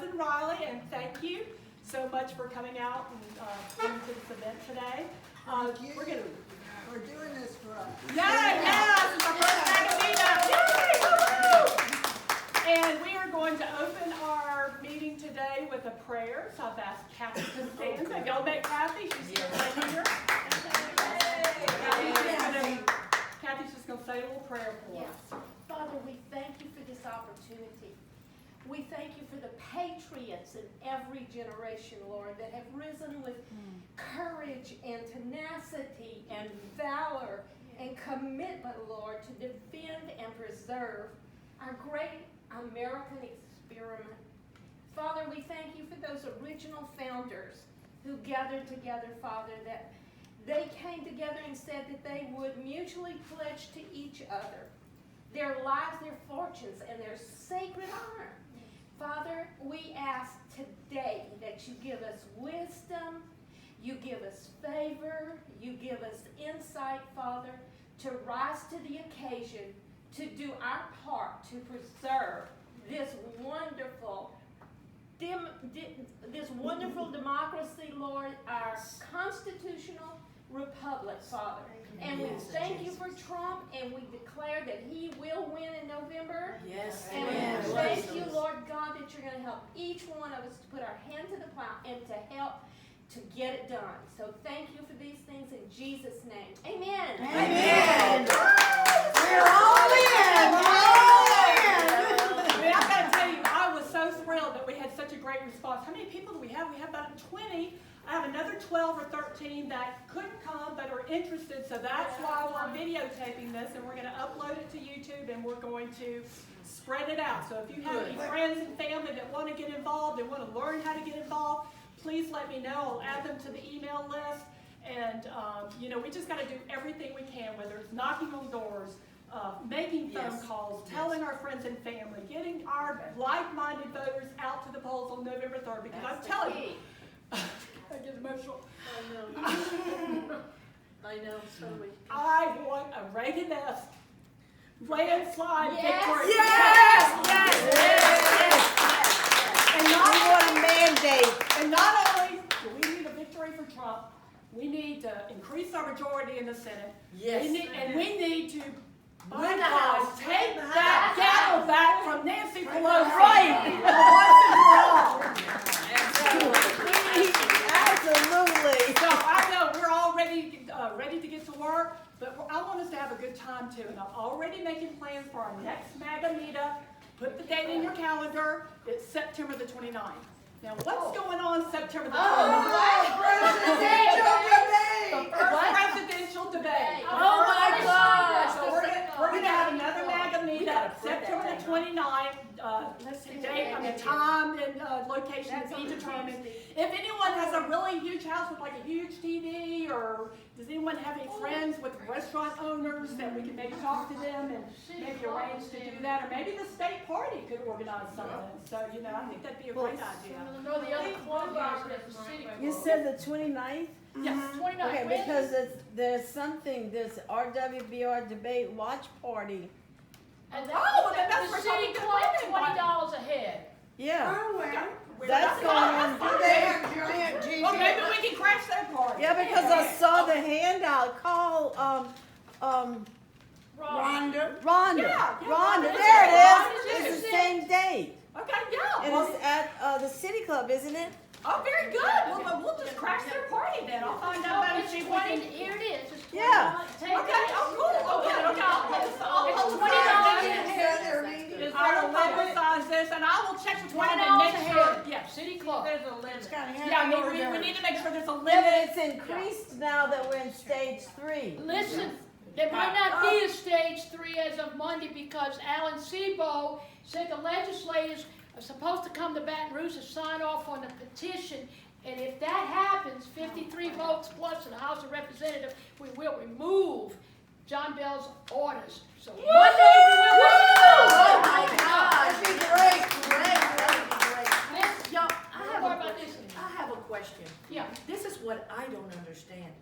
cousin Riley, and thank you so much for coming out and coming to this event today. We're doing this for us. Yes, it's our first MAGA Meetup. Yay! And we are going to open our meeting today with a prayer. So I've asked Kathy to stand. So y'all met Kathy. She's right here. Kathy's just going to say a little prayer for us. Father, we thank you for this opportunity. We thank you for the patriots in every generation, Lord, that have risen with courage and tenacity and valor and commitment, Lord, to defend and preserve our great American experiment. Father, we thank you for those original founders who gathered together, Father, that they came together and said that they would mutually pledge to each other their lives, their fortunes, and their sacred honor. Father, we ask today that you give us wisdom, you give us favor, you give us insight, Father, to rise to the occasion, to do our part to preserve this wonderful democracy, Lord, our constitutional republic, Father. And we thank you for Trump, and we declare that he will win in November. Yes. And we thank you, Lord God, that you're going to help each one of us to put our hand to the plow and to help to get it done. So thank you for these things in Jesus' name. Amen. Amen. We're all in. We're all in. I mean, I've got to tell you, I was so thrilled that we had such a great response. How many people do we have? We have about 20. I have another 12 or 13 that couldn't come but are interested, so that's why we're videotaping this, and we're going to upload it to YouTube, and we're going to spread it out. So if you have any friends and family that want to get involved and want to learn how to get involved, please let me know. I'll add them to the email list, and we just got to do everything we can, whether it's knocking on doors, making phone calls, telling our friends and family, getting our like-minded voters out to the polls on November 3rd, because I'm telling you, I get emotional. I know, so do we. I want a Reagan-esque landslide victory. Yes! And not only do we need a victory for Trump, we need to increase our majority in the Senate. Yes. We need to Win the House. take that gavel back from Nancy Pelosi. Right. Absolutely. So I know we're all ready to get to work, but I want us to have a good time too. And I'm already making plans for our next MAGA meetup. Put the date in your calendar. It's September the 29th. Now, what's going on September the 29th? The first presidential debate. Oh my gosh. So we're going to have another MAGA meetup September the 29th. Time and location to be determined. If anyone has a really huge house with like a huge TV, or does anyone have any friends with restaurant owners that we can maybe talk to them and maybe arrange to do that, or maybe the state party could organize something. So, I think that'd be a great idea. No, the other clubhouse at the city. You said the 29th? Yes. 29. Okay, because there's RWBR debate watch party. And that's the for city something club, good. $20 a head. Yeah. Oh, well. That's going on. Well, maybe we can crash their party. Yeah, because I saw the handout. Call Rhonda. Rhonda. Yeah, Rhonda. Rhonda. There it Rhonda. is. It's the same date. Okay, yeah. And Well, it's at the City Club, isn't it? oh, very good. We'll just crash their party then. I'll find out about it. It's See if 20, we can. here it is. It's 20. Yeah. Take Okay, it. oh, cool. Okay. I'll It's $20. I will publicize this, and I will check with Rhonda and make $20 a sure. head. Yes. City club. There's a limit. Yeah, we need to make sure there's a Yeah, but limit. it's increased now that we're in stage 3. Listen, there might not be a stage 3 as of Monday because Alan Sebo said the legislators are supposed to come to Baton Rouge to sign off on the petition. And if that happens, 53 votes plus in the House of Representatives, we will remove John Bell's orders. So Monday we will remove. Oh my gosh. That'd be great. This, Y'all, more about this. I have a question. Yeah. This is what I don't understand.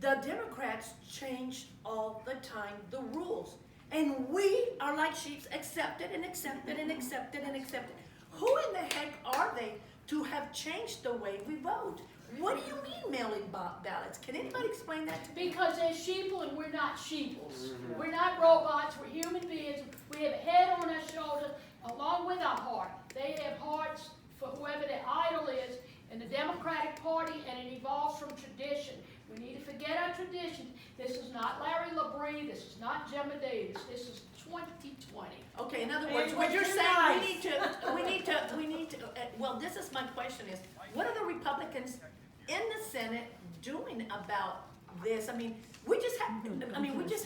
The Democrats change all the time the rules. And we are like sheep, accepted and accepted and accepted and accepted. Who in the heck to have changed the way we vote. What do you mean mail-in ballots? Can anybody explain that to me? Because they're sheeple and we're not sheeples. We're not robots, we're human beings. We have a head on our shoulders along with our heart. They have hearts for whoever their idol is in the Democratic Party, and it evolves from tradition. We need to forget our traditions. This is not Larry LaBrie, this is not Gemma Davis, this is 2020. Okay, in other words, what you're saying, we need to, well, this is my question is, what are the Republicans in the Senate doing about this? I mean, we just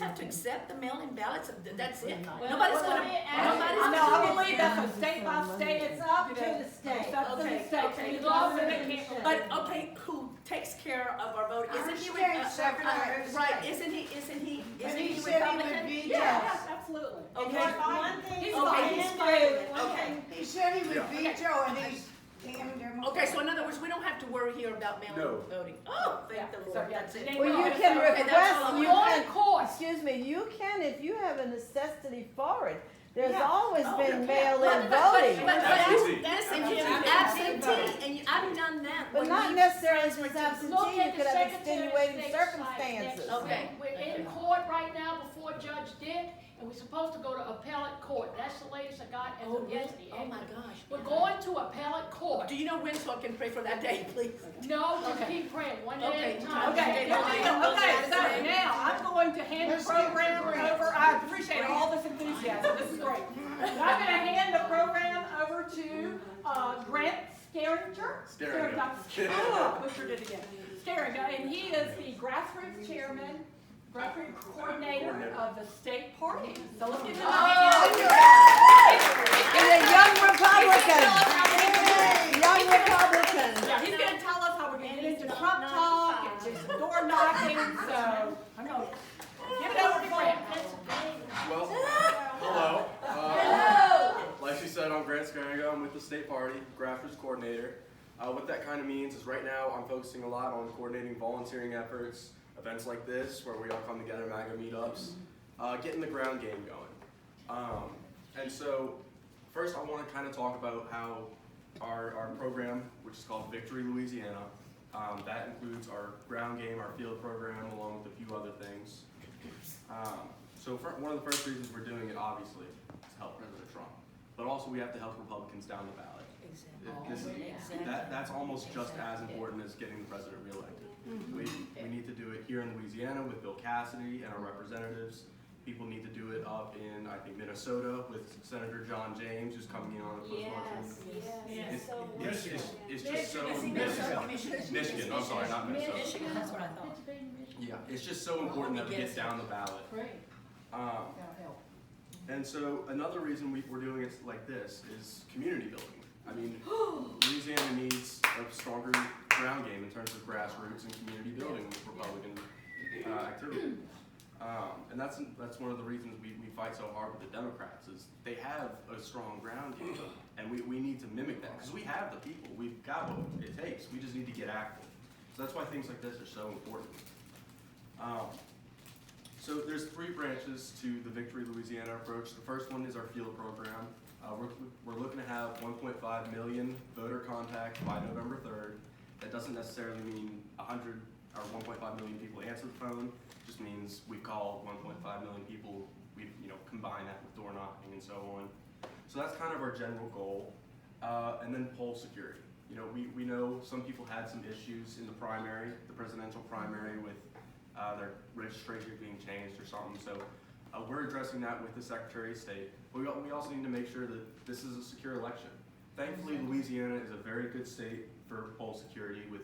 have to accept the mail-in ballots, that's it. Nobody's gonna, I believe that's a state by state. It's up to the state. It's up to the state. Okay. The government can't- but, okay, who takes care of our vote? Isn't he, state secretary of right, state. isn't he And he Republican? said he would veto. Yes, absolutely. Okay. One thing He's is fine. he's Okay. He said he would veto and he's damn them. Okay, so in other words, we don't have to worry here about mail-in No. voting. Oh, thank the So, Lord, yeah, that's it. they- Well, you Okay, can that's request, all you Go can, to court. excuse me, you can if you have a necessity for it. There's Yeah. always Oh, been yeah. mail-in But voting. Absentee. listen, Jim, absentee, and I've done that. But when not we necessarily just Look absentee, you at the could have Secretary of extenuating State's site circumstances. next Okay. week. We're in court right now before Judge Dick, and we're supposed to go to appellate court. That's the latest I got as of yesterday. Oh my gosh. We're going to appellate court. Do you know when, so I can pray for that day, please? No, just Okay. keep praying, one Okay. day at a time. Okay, so now I'm going to hand the program over. I appreciate all this enthusiasm. This is great. I'm going to hand the program over to Grant Scaриnger. Oh, butchered it again. Scaриnger, and he is the grassroots chairman, grassroots coordinator of the state party. So let's give him a hand. And a young Republican. Young Republican. Yeah, he's going to tell us how we're going to get into Trump talk and just door knocking. So I'm going to give it over to Grant. Well, hello. Like she said, I'm Grant Scaringa. I'm with the state party, grassroots coordinator. What that kind of means is right now I'm focusing a lot on coordinating volunteering efforts, events like this where we all come together, MAGA meetups, getting the ground game going. And so first I want to kind of talk about how our program, which is called Victory Louisiana, that includes our ground game, our field program, along with a few other things. So one of the first reasons we're doing it, obviously, is to help President Trump. But also we have to help Republicans down the ballot. That's almost just as important as getting the president reelected. We need to do it here in Louisiana with Bill Cassidy and our representatives. People need to do it up in, I think, Minnesota with Senator John James, who's coming in on a close margin. It's just so, Michigan, I'm sorry, not Minnesota. Michigan, that's what I thought. Yeah, it's just so important that we get down the ballot. And so another reason we're doing it like this is community building. I mean, Louisiana needs a stronger ground game in terms of grassroots and community building with Republican activity. And that's one of the reasons we fight so hard with the Democrats is they have a strong ground game, and we need to mimic that because we have the people, we've got what it takes. We just need to get active. So that's why things like this are so important. So there's 3 branches to the Victory Louisiana approach. The first one is our field program. We're looking to have 1.5 million voter contacts by November 3rd. That doesn't necessarily mean 100 or 1.5 million people answer the phone. It just means we call 1.5 million people. We combine that with door knocking and so on. So that's kind of our general goal. And then poll security. We know some people had some issues in the primary, the presidential primary, with their registration being changed or something. So we're addressing that with the Secretary of State. We also need to make sure that this is a secure election. Thankfully, Louisiana is a very good state for poll security with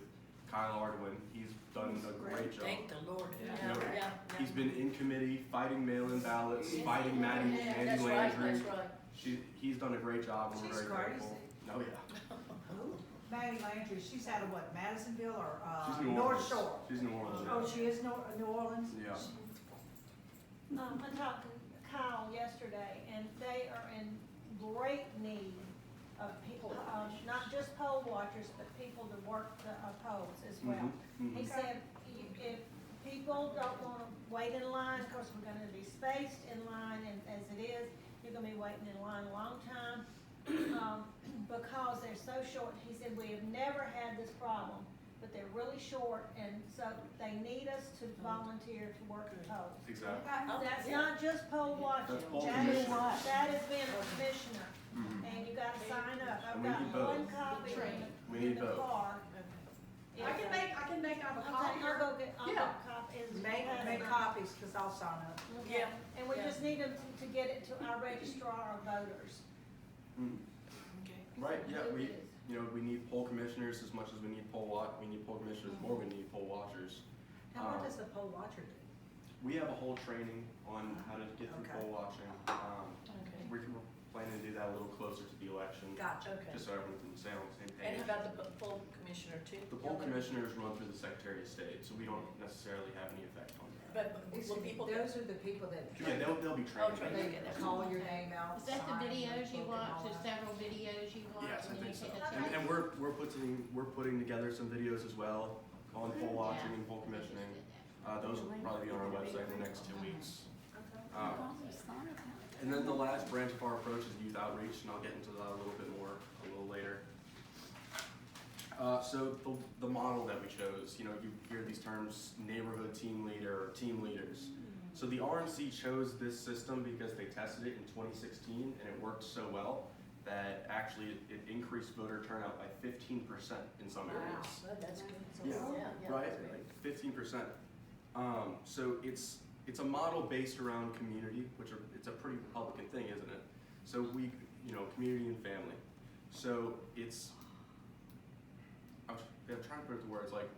Kyle Ardoin. He's done a great job. Thank the Lord. He's been in committee fighting mail-in ballots, fighting Maddie That's right, Landry. that's right. He's done a great job. We're very grateful. Oh yeah. Maddie Landry, she's out of what, Madisonville or She's New North Orleans. Shore? She's New Orleans. Oh, she is New Orleans? Yeah. I talked to Kyle yesterday, and they are in great need of people, not just poll watchers, but people to work the polls as well. He said, if people don't want to wait in line, of course, we're going to be spaced in line, and as it is, you're going to be waiting in line a long time. because they're so short. He said, we have never had this problem, but they're really short, and so they need us to volunteer to work the polls. Exactly. That's not just poll watching. That's poll That is- commissioners. That is being a commissioner, Mhm. and you gotta sign up. I've And we got need both. one copy We in need the both. car. I can make out a Okay, copy. I'll go get Yeah. a copy. Make copies, cause I'll sign up. Okay. And we just need them to get it to our registrar of voters. Mm. Right, yeah, we need poll commissioners as much as we need we need poll commissioners more, we need poll watchers. Now, what does the poll watcher do? We have a whole training on how to get through Okay. poll watching. We're planning to do that a little closer to the election, Gotcha. just so everyone can stay on the same And page. how about the poll commissioner too? The poll commissioners run through the Secretary of State, so we don't necessarily have any effect on that. But will people? Those are the people that. Yeah, they'll be Oh, trained. trained. They call your name out. Is that the sign, videos you book and watch, all there's that? several videos you watch? Yes, I and think you so. take a And we're putting together some videos as well on poll watching and poll commissioning. Those will probably be on our website in the next 2 weeks. And then the last branch of our approach is youth outreach, and I'll get into that a little bit more a little later. So the model that we chose, you hear these terms, neighborhood team leader or team leaders. So the RNC chose this system because they tested it in 2016 and it worked so well that actually it increased voter turnout by 15% in some areas. Wow, that's good. Yeah, right, like 15%. So it's a model based around community, it's a pretty Republican thing, isn't it? So community and family. So I'm trying to put it to words like,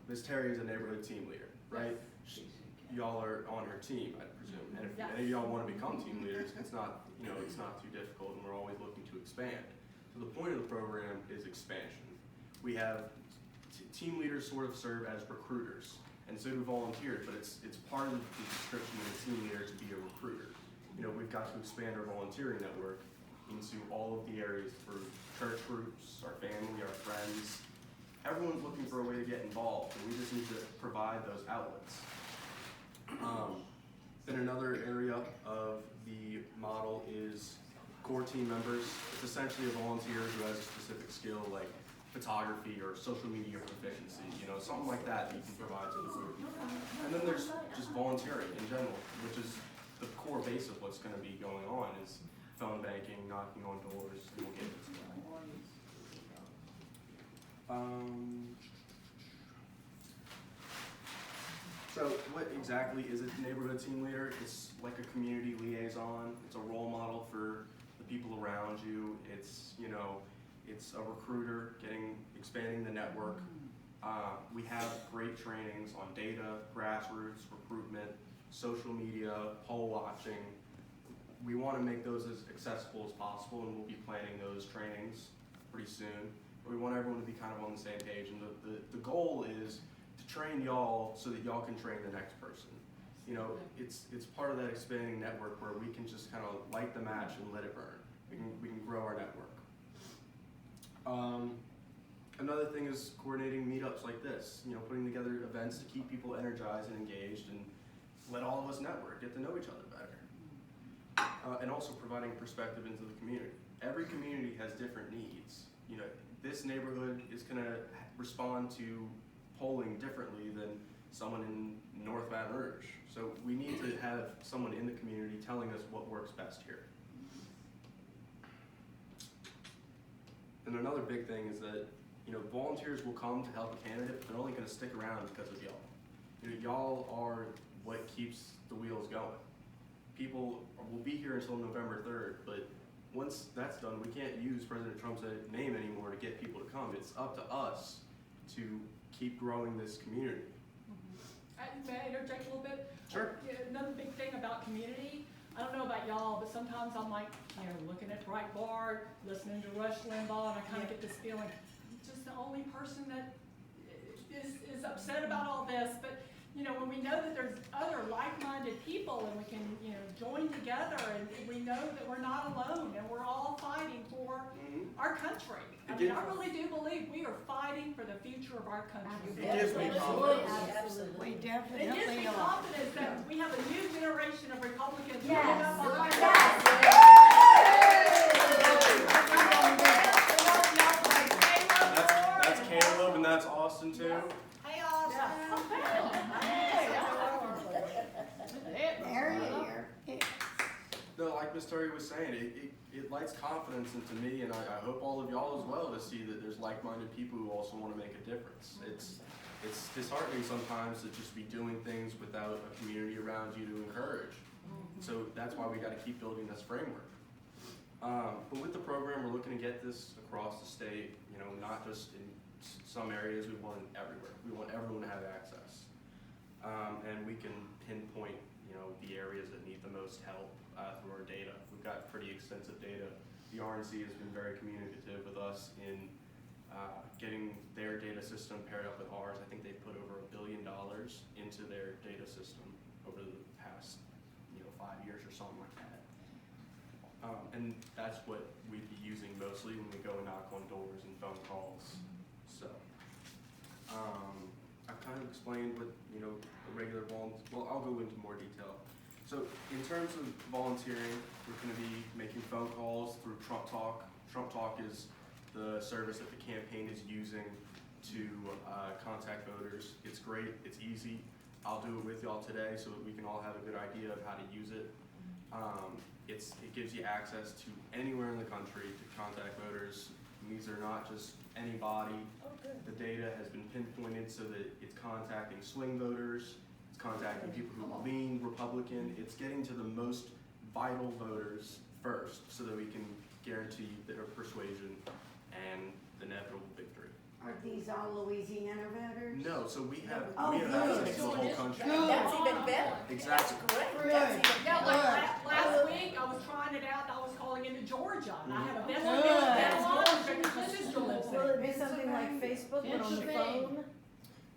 Ms. Terry is a neighborhood team leader, right? Y'all are on her team, I presume. And if any of y'all want to become team leaders, it's not too difficult, and we're always looking to expand. So the point of the program is expansion. We have team leaders sort of serve as recruiters, and so do volunteers, but it's part of the description of a team leader to be a recruiter. We've got to expand our volunteering network into all of the areas for church groups, our family, our friends. Everyone's looking for a way to get involved, and we just need to provide those outlets. Then another area of the model is core team members. It's essentially a volunteer who has a specific skill like photography or social media proficiency, something like that you can provide to the group. And then there's just volunteering in general, which is the core base of what's going to be going on is phone banking, knocking on doors, and we'll get into that. So what exactly is a neighborhood team leader? It's like a community liaison. It's a role model for the people around you. It's a recruiter expanding the network. We have great trainings on data, grassroots, recruitment, social media, poll watching. We want to make those as accessible as possible, and we'll be planning those trainings pretty soon. But we want everyone to be kind of on the same page, and the goal is to train y'all so that y'all can train the next person. It's part of that expanding network where we can just kind of light the match and let it burn. We can grow our network. Another thing is coordinating meetups like this, putting together events to keep people energized and engaged and let all of us network, get to know each other better. And also providing perspective into the community. Every community has different needs. This neighborhood is going to respond to polling differently than someone in North Baton Rouge. So we need to have someone in the community telling us what works best here. And another big thing is that volunteers will come to help a candidate, but they're only going to stick around because of y'all. Y'all are what keeps the wheels going. People will be here until November 3rd, but once that's done, we can't use President Trump's name anymore to get people to come. It's up to us to keep growing this community. May I interject a little bit? Sure. Another big thing about community, I don't know about y'all, but sometimes I'm like, looking at Breitbart, listening to Rush Limbaugh, and I kind of get this feeling, I'm just the only person that is upset about all this. But when we know that there's other like-minded people and we can join together, and we know that we're not alone and we're all fighting for our country. I really do believe we are fighting for the future of our country. It gives me confidence. Absolutely. It gives me confidence that we have a new generation of Republicans. Yes. coming up behind us. Yes. that's Austin too. Hey, Austin. There you are. No, like Miss Terry was saying, it lights confidence into me, and I hope all of y'all as well to see that there's like-minded people who also want to make a difference. It's disheartening sometimes to just be doing things without a community around you to encourage. So that's why we got to keep building this framework. But with the program, we're looking to get this across the state. You know, not just in some areas. We want it everywhere. We want everyone to have access, and we can pinpoint, you know, the areas that need the most help through our data. We've got pretty extensive data. The RNC has been very communicative with us in getting their data system paired up with ours. I think they've put over $1 billion into their data system over the past, 5 years or something like that. And that's what we'd be using mostly when we go and knock on doors and phone calls. So, I've kind of explained what, the regular well, I'll go into more detail. So, in terms of volunteering, we're going to be making phone calls through TrumpTalk. TrumpTalk is the service that the campaign is using to contact voters. It's great, it's easy. I'll do it with y'all today so that we can all have a good idea of how to use it. It gives you access to anywhere in the country to contact voters. And these are not just anybody. The data has been pinpointed so that it's contacting swing voters, it's contacting people who lean Republican. It's getting to the most vital voters first so that we can guarantee their persuasion and the inevitable victory. Are these all Louisiana voters? No, so we have good. access to the whole country. That's even better. Exactly. That's great. Good. That's even Yeah, better. like last week, I was trying it out, and I was calling into Georgia, and I have a best Good. friend that's Georgia, because my sister lives Will there. it be something like Facebook, but on the phone?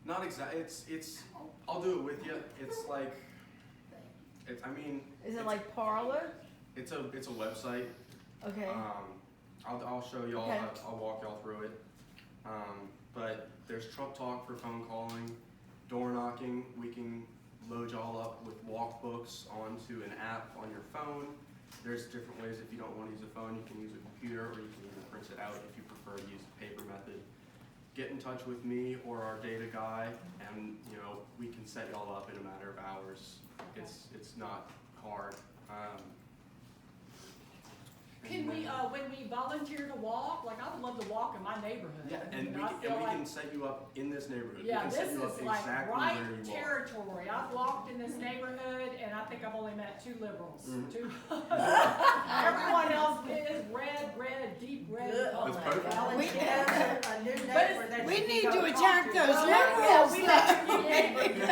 Not exactly. It's. I'll do it with you. It's like. I mean. Is it like Parlor? It's a website. Okay. I'll show y'all. Okay. I'll walk y'all through it. But there's TrumpTalk for phone calling, door knocking. We can load y'all up with walk books onto an app on your phone. There's different ways. If you don't want to use a phone, you can use a computer, or you can even print it out if you prefer to use the paper method. Get in touch with me or our data guy, and we can set y'all up in a matter of hours. It's not hard. Can we, when we volunteer to walk, like, I would love to walk in my neighborhood. Yeah, and we can set you up in this neighborhood. Yeah, we can this set you up is like exactly right where you are. territory. I've walked in this neighborhood, and I think I've only met 2 liberals. Mhm. 2. Everyone else is red, deep red. Good. Oh It's my perfect. God. We have a new neighbor that We you need can to go attack talk those to. liberals. We let you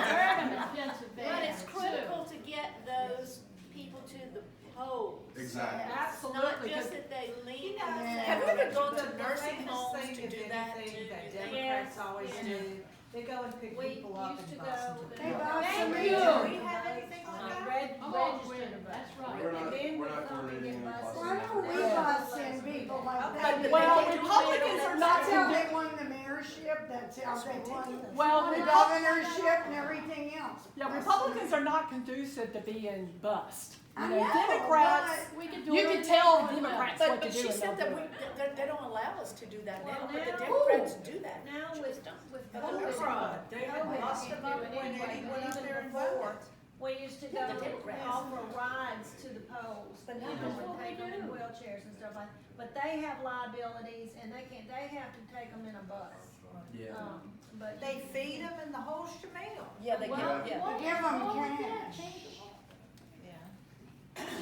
But it's critical to get those people to the polls. Exactly. Absolutely, Not 'cause- just that they lean. You know, Have you ever gone to the nursing famous homes thing, to if do that? anything, that Yes, Democrats always yes. do, they go and pick We people up used and to bus them go to the They polls. bus Thank them you. in. Do we have anything like that? I'm all for Registered it, about that's it. right. We're not. Then We're we not come and coordinating get any buses. Why don't we Yeah. bus in people like Okay. that? Well, Republicans are not That's how conducive. they won the mayorship, that's how they won Well, the Repu- governorship and everything else. yeah, Republicans are not conducive to being bust. I know, Democrats, We could do you it can on tell the- Democrats But what to do she and said they'll that do it. they don't allow us to do that now, Well, but the now- Democrats do that. Now She with, don't. with But COVID, Democrat, they had COVID lost came them up through when anyway, Eddie but went up even there and before, voted. we used to go Yeah, the Democrats. offer rides to the polls, But you now know, that's and what take they them in do. wheelchairs and stuff like, but they have liabilities and they have to take them in a bus. Yeah. But They feed them in the whole shamil. Yeah, they Well, give, yeah. well, Give 'em well, cash. yeah, change the law.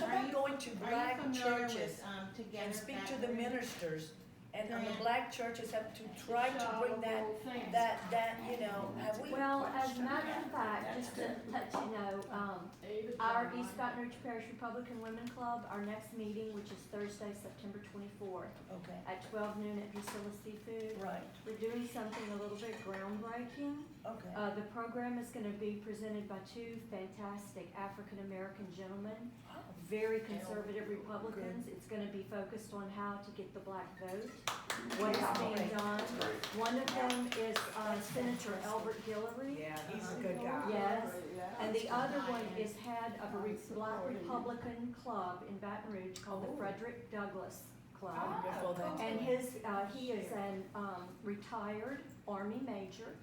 I'm going to black churches Together and speak to Baton the Rouge? ministers, and the Yeah. black churches have to try to bring that, have we? Well, as a matter of fact, just to let you know, our East Baton Rouge Parish Republican Women Club, our next meeting, which is Thursday, September 24th, Okay, at 12 noon at Drusilla Seafood. right, We're doing something a little bit groundbreaking. okay. The program is gonna be presented by 2 fantastic African-American gentlemen, very conservative Republicans. It's gonna be focused on how to get the black vote, what is being done. One of them is Senator Albert Hillary. Yeah, he's a good guy. Yes, and the other one is head of a Black Republican club in Baton Rouge called the Frederick Douglass Club. Wonderful. And he is an retired Army major,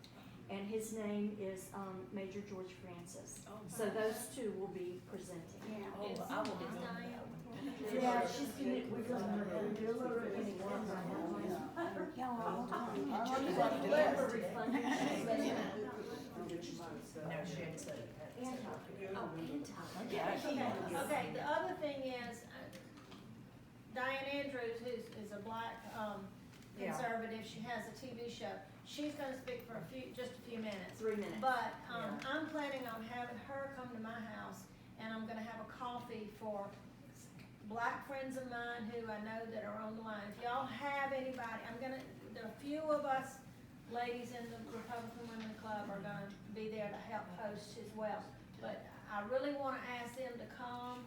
and his name is Major George Francis. So those two will be presenting. Oh, well, I will be doing that one. Yeah, she's gonna, we're gonna do a little bit of Okay, the other thing is, Diane Andrews, is a black, conservative, she has a TV show. She's gonna speak for just a few minutes. 3 minutes. But, I'm planning on having her come to my house, and I'm gonna have a coffee for black friends of mine who I know that are on the line. If y'all have anybody, there are a few of us ladies in the Republican Women Club are gonna be there to help host as well. But I really wanna ask them to come.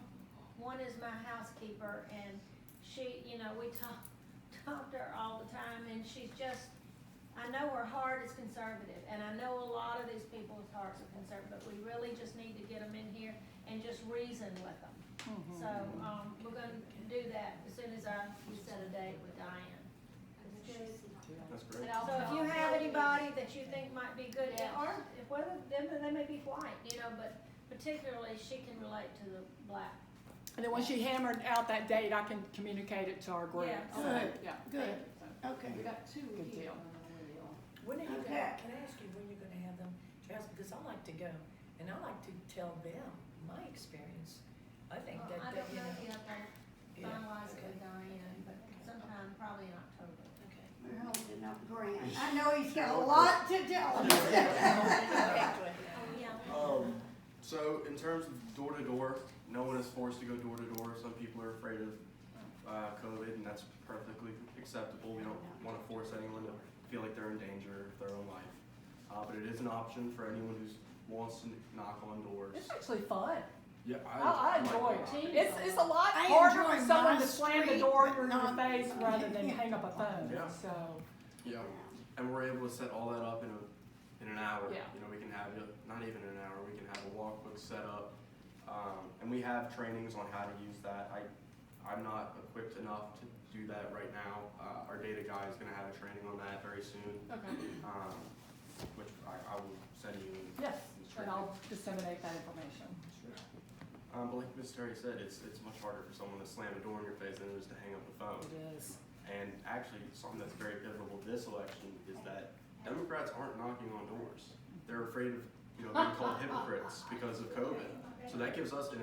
One is my housekeeper, and she, we talk to her all the time, and she's just, I know her heart is conservative, and I know a lot of these people's hearts are conservative, but we really just need to get them in here and just reason with them. So, we're gonna do that as soon as we set a date with Diane. That's great. So if you have anybody that you think might be good, or whether they may be white, but particularly she can relate to the black. And then when she hammered out that date, I can communicate it to our group. Yeah. So, yeah. Good. Okay. We got two Good here. deal. When are you Okay. gonna, can I ask you when you're gonna have them, Charles, because I like to go, and I like to tell them my experience. I think I that, don't you know know. yet, I'll Yeah, finalize it okay. with Diane, but sometime probably in October. Okay. We're holding up Grant. I know he's got a lot to tell us. Yeah. So in terms of door to door, no one is forced to go door to door. Some people are afraid of COVID, and that's perfectly acceptable. We don't want to force anyone to feel like they're in danger of their own life. But it is an option for anyone who wants to knock on doors. It's actually fun. Yeah, I enjoy like it. It's a lot I harder for enjoy someone my to slam the street, door but in your not- face rather than hang up a phone. Yeah. So, Yeah, and we're able to set all that up in an hour. Yeah. We can have not even an hour. We can have a walkbook set up, and we have trainings on how to use that. I'm not equipped enough to do that right now. Our data guy is going to have a training on that very soon, okay. which I will send you. Yes, and I'll disseminate that information. But like Ms. Terry said, it's much harder for someone to slam a door in your face than it is to hang up the phone. It is. And actually, something that's very pivotal this election is that Democrats aren't knocking on doors. They're afraid of being called hypocrites because of COVID. So that gives us a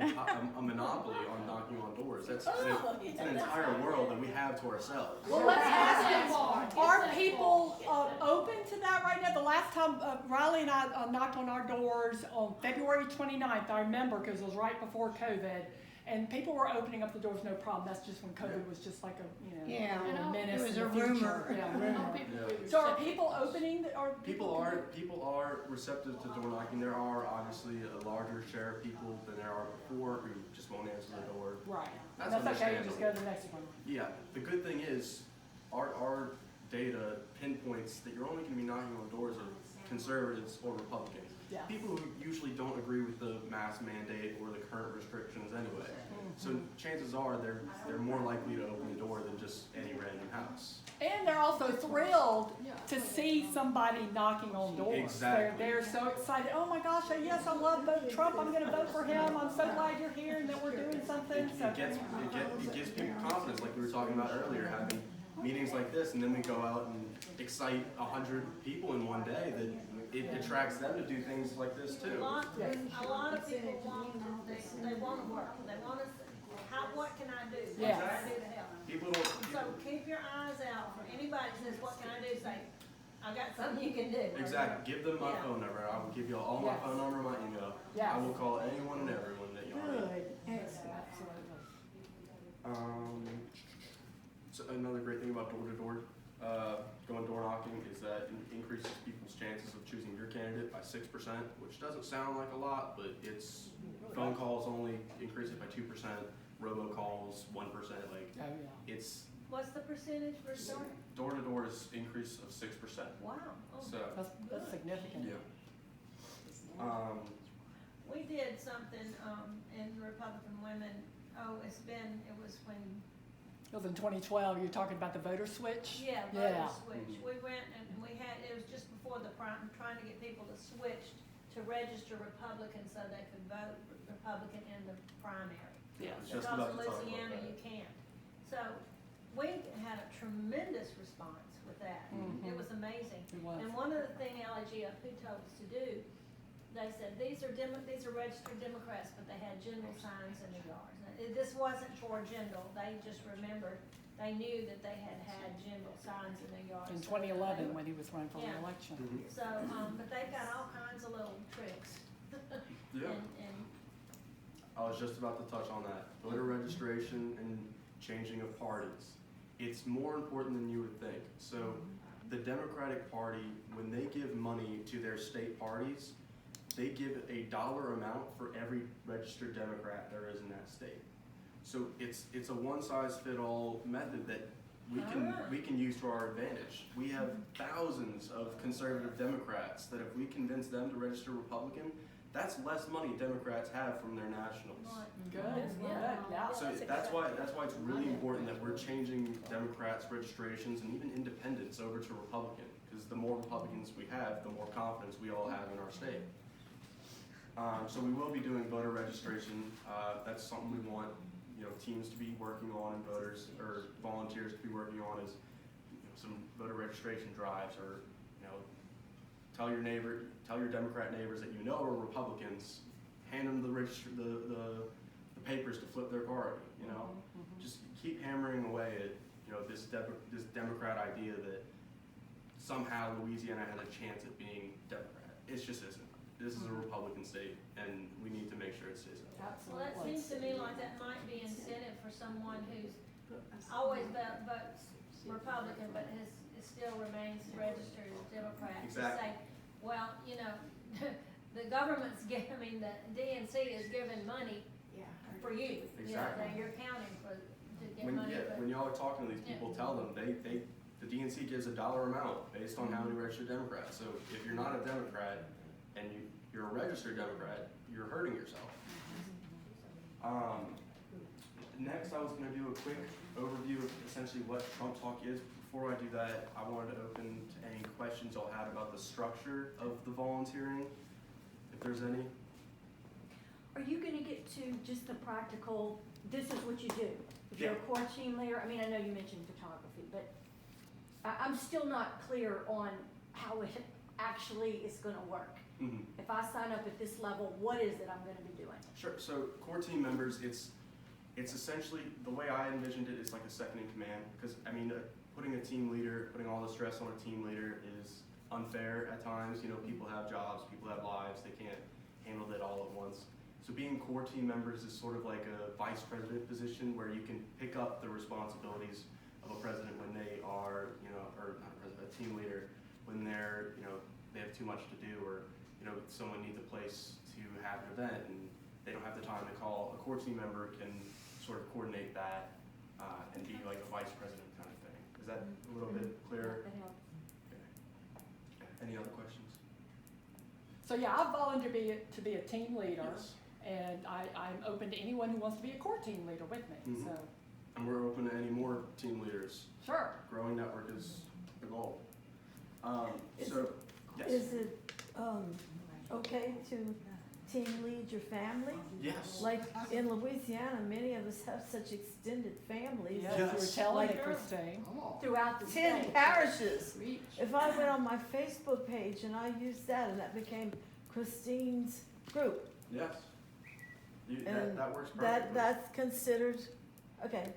monopoly on knocking on doors. It's an entire world that we have to ourselves. Well, let's ask them, are people open to that right now? The last time Riley and I knocked on our doors on February 29th, I remember, because it was right before COVID, and people were opening up the doors, no problem. That's just when COVID was just like a, Yeah, menace. it was in a the future. rumor. Yeah, No, rumor. people Yeah. we were So are saying- people opening, People are receptive to door knocking. There are obviously a larger share of people than there are before who just won't answer the door. Right. That's That's okay, you just go understandable. to the next one. Yeah, the good thing is our data pinpoints that you're only going to be knocking on doors of conservatives or Republicans. Yeah. People who usually don't agree with the mask mandate or the current restrictions anyway. So chances are they're more likely to open the door than just any random house. And they're also thrilled to see somebody knocking on doors. Exactly. They're so excited. Oh my gosh, yes, I love Trump. I'm going to vote for him. I'm so glad you're here and that we're doing something. It gives people confidence, like we were talking about earlier, having meetings like this, and then we go out and excite 100 people in one day. That it attracts them to do things like this A too. lot of people they want to work. They want to. What can I do? What Yes. can I do to help? People don't. So keep your eyes out for anybody that says, "What can I do?" Say, "I got something you can do." Exactly. Give them my Yeah. phone number. I will give you all my Yes. phone number, my email. Yes. I will call anyone and everyone that you need. Good, excellent. Absolutely. So another great thing about door to door, going door knocking is that it increases people's chances of choosing your candidate by 6%, which doesn't sound like a lot, but it's phone calls only increase it by 2%, robocalls 1%. Like Oh, yeah. it's What's the percentage for sure? door to door is increase of 6%. Wow. Oh, So That's significant. yeah. we did something in Republican Women. Oh, it was when It was in 2012, you're talking about the voter switch? Yeah, Yeah. voter switch. We went and it was just before the trying to get people to switch to register Republican so they could vote Republican in the primary. Yeah. Just Because about in to talk about Louisiana, that. you can't. So we had a tremendous response with that. It was amazing. It was. And one of the things LAGFP told us to do, they said, these are registered Democrats, but they had general signs in the yards. Now, this wasn't for general, they just remembered, they knew that they had general signs in their yards. In So they 2011, were- when he was running for Yeah. re-election. So, but they've got all kinds of little tricks. Yeah. And I was just about to touch on that. Voter registration and changing of parties. It's more important than you would think. So the Democratic Party, when they give money to their state parties, they give a dollar amount for every registered Democrat there is in that state. So it's a one-size-fit-all method that we can use to our advantage. We have thousands of conservative Democrats that if we convince them to register Republican, that's less money Democrats have from their nationals. Good, yeah. So that's why it's really important that we're changing Democrats' registrations and even independents over to Republican, because the more Republicans we have, the more confidence we all have in our state. So we will be doing voter registration. That's something we want, teams to be working on and voters or volunteers to be working on is some voter registration drives, or tell your Democrat neighbors that you know are Republicans, hand them the papers to flip their party. Just keep hammering away at this Democrat idea that somehow Louisiana has a chance at being Democrat. It just isn't. This is a Republican state, and we need to make sure it stays that way. well, that seems to me like that might be incentive for someone who's always votes Republican, but still remains registered as Democrat. Exactly. To say, well, the government's the DNC is giving money for you. Exactly. That you're counting to get When, money. but- when y'all are talking to these people, tell them the DNC gives a dollar amount based on how many registered Democrats. So if you're not a Democrat and you're a registered Democrat, you're hurting yourself. Next, I was going to do a quick overview of essentially what Trump Talk is. Before I do that, I wanted to open to any questions y'all had about the structure of the volunteering, if there's any. Are you gonna get to just the practical, this is what you do? If you're a Yeah. core team leader, I know you mentioned photography, but I'm still not clear on how it actually is gonna work. Mm-hmm. If I sign up at this level, what is it I'm gonna be doing? Sure. So core team members, it's essentially, the way I envisioned it is like a second in command, because putting a team leader, putting all the stress on a team leader is unfair at times. People have jobs, people have lives, they can't handle it all at once. So being core team members is sort of like a vice president position where you can pick up the responsibilities of a president when they are, or not a president, a team leader, when they're, they have too much to do, or, someone needs a place to have an event and they don't have the time to call. A core team member can sort of coordinate that and be like a vice president kind of thing. Is that a little bit clearer? That helps. Okay. Any other questions? So yeah, I volunteered to be a team leader, Yes. and I'm open to anyone who wants to be a core team leader with me, Mhm. so, And we're open to any more team leaders. sure. Growing network is the goal. Is Yes. Is it, okay to team lead your family? Yes. Like in Louisiana, many of us have such extended families. Yeah, you were Yes. telling Like- me, Christine. Throughout the 10 state. parishes. Reach. If I went on my Facebook page and I used that and that became Christine's group, Yes. And That works perfectly. that's considered, okay.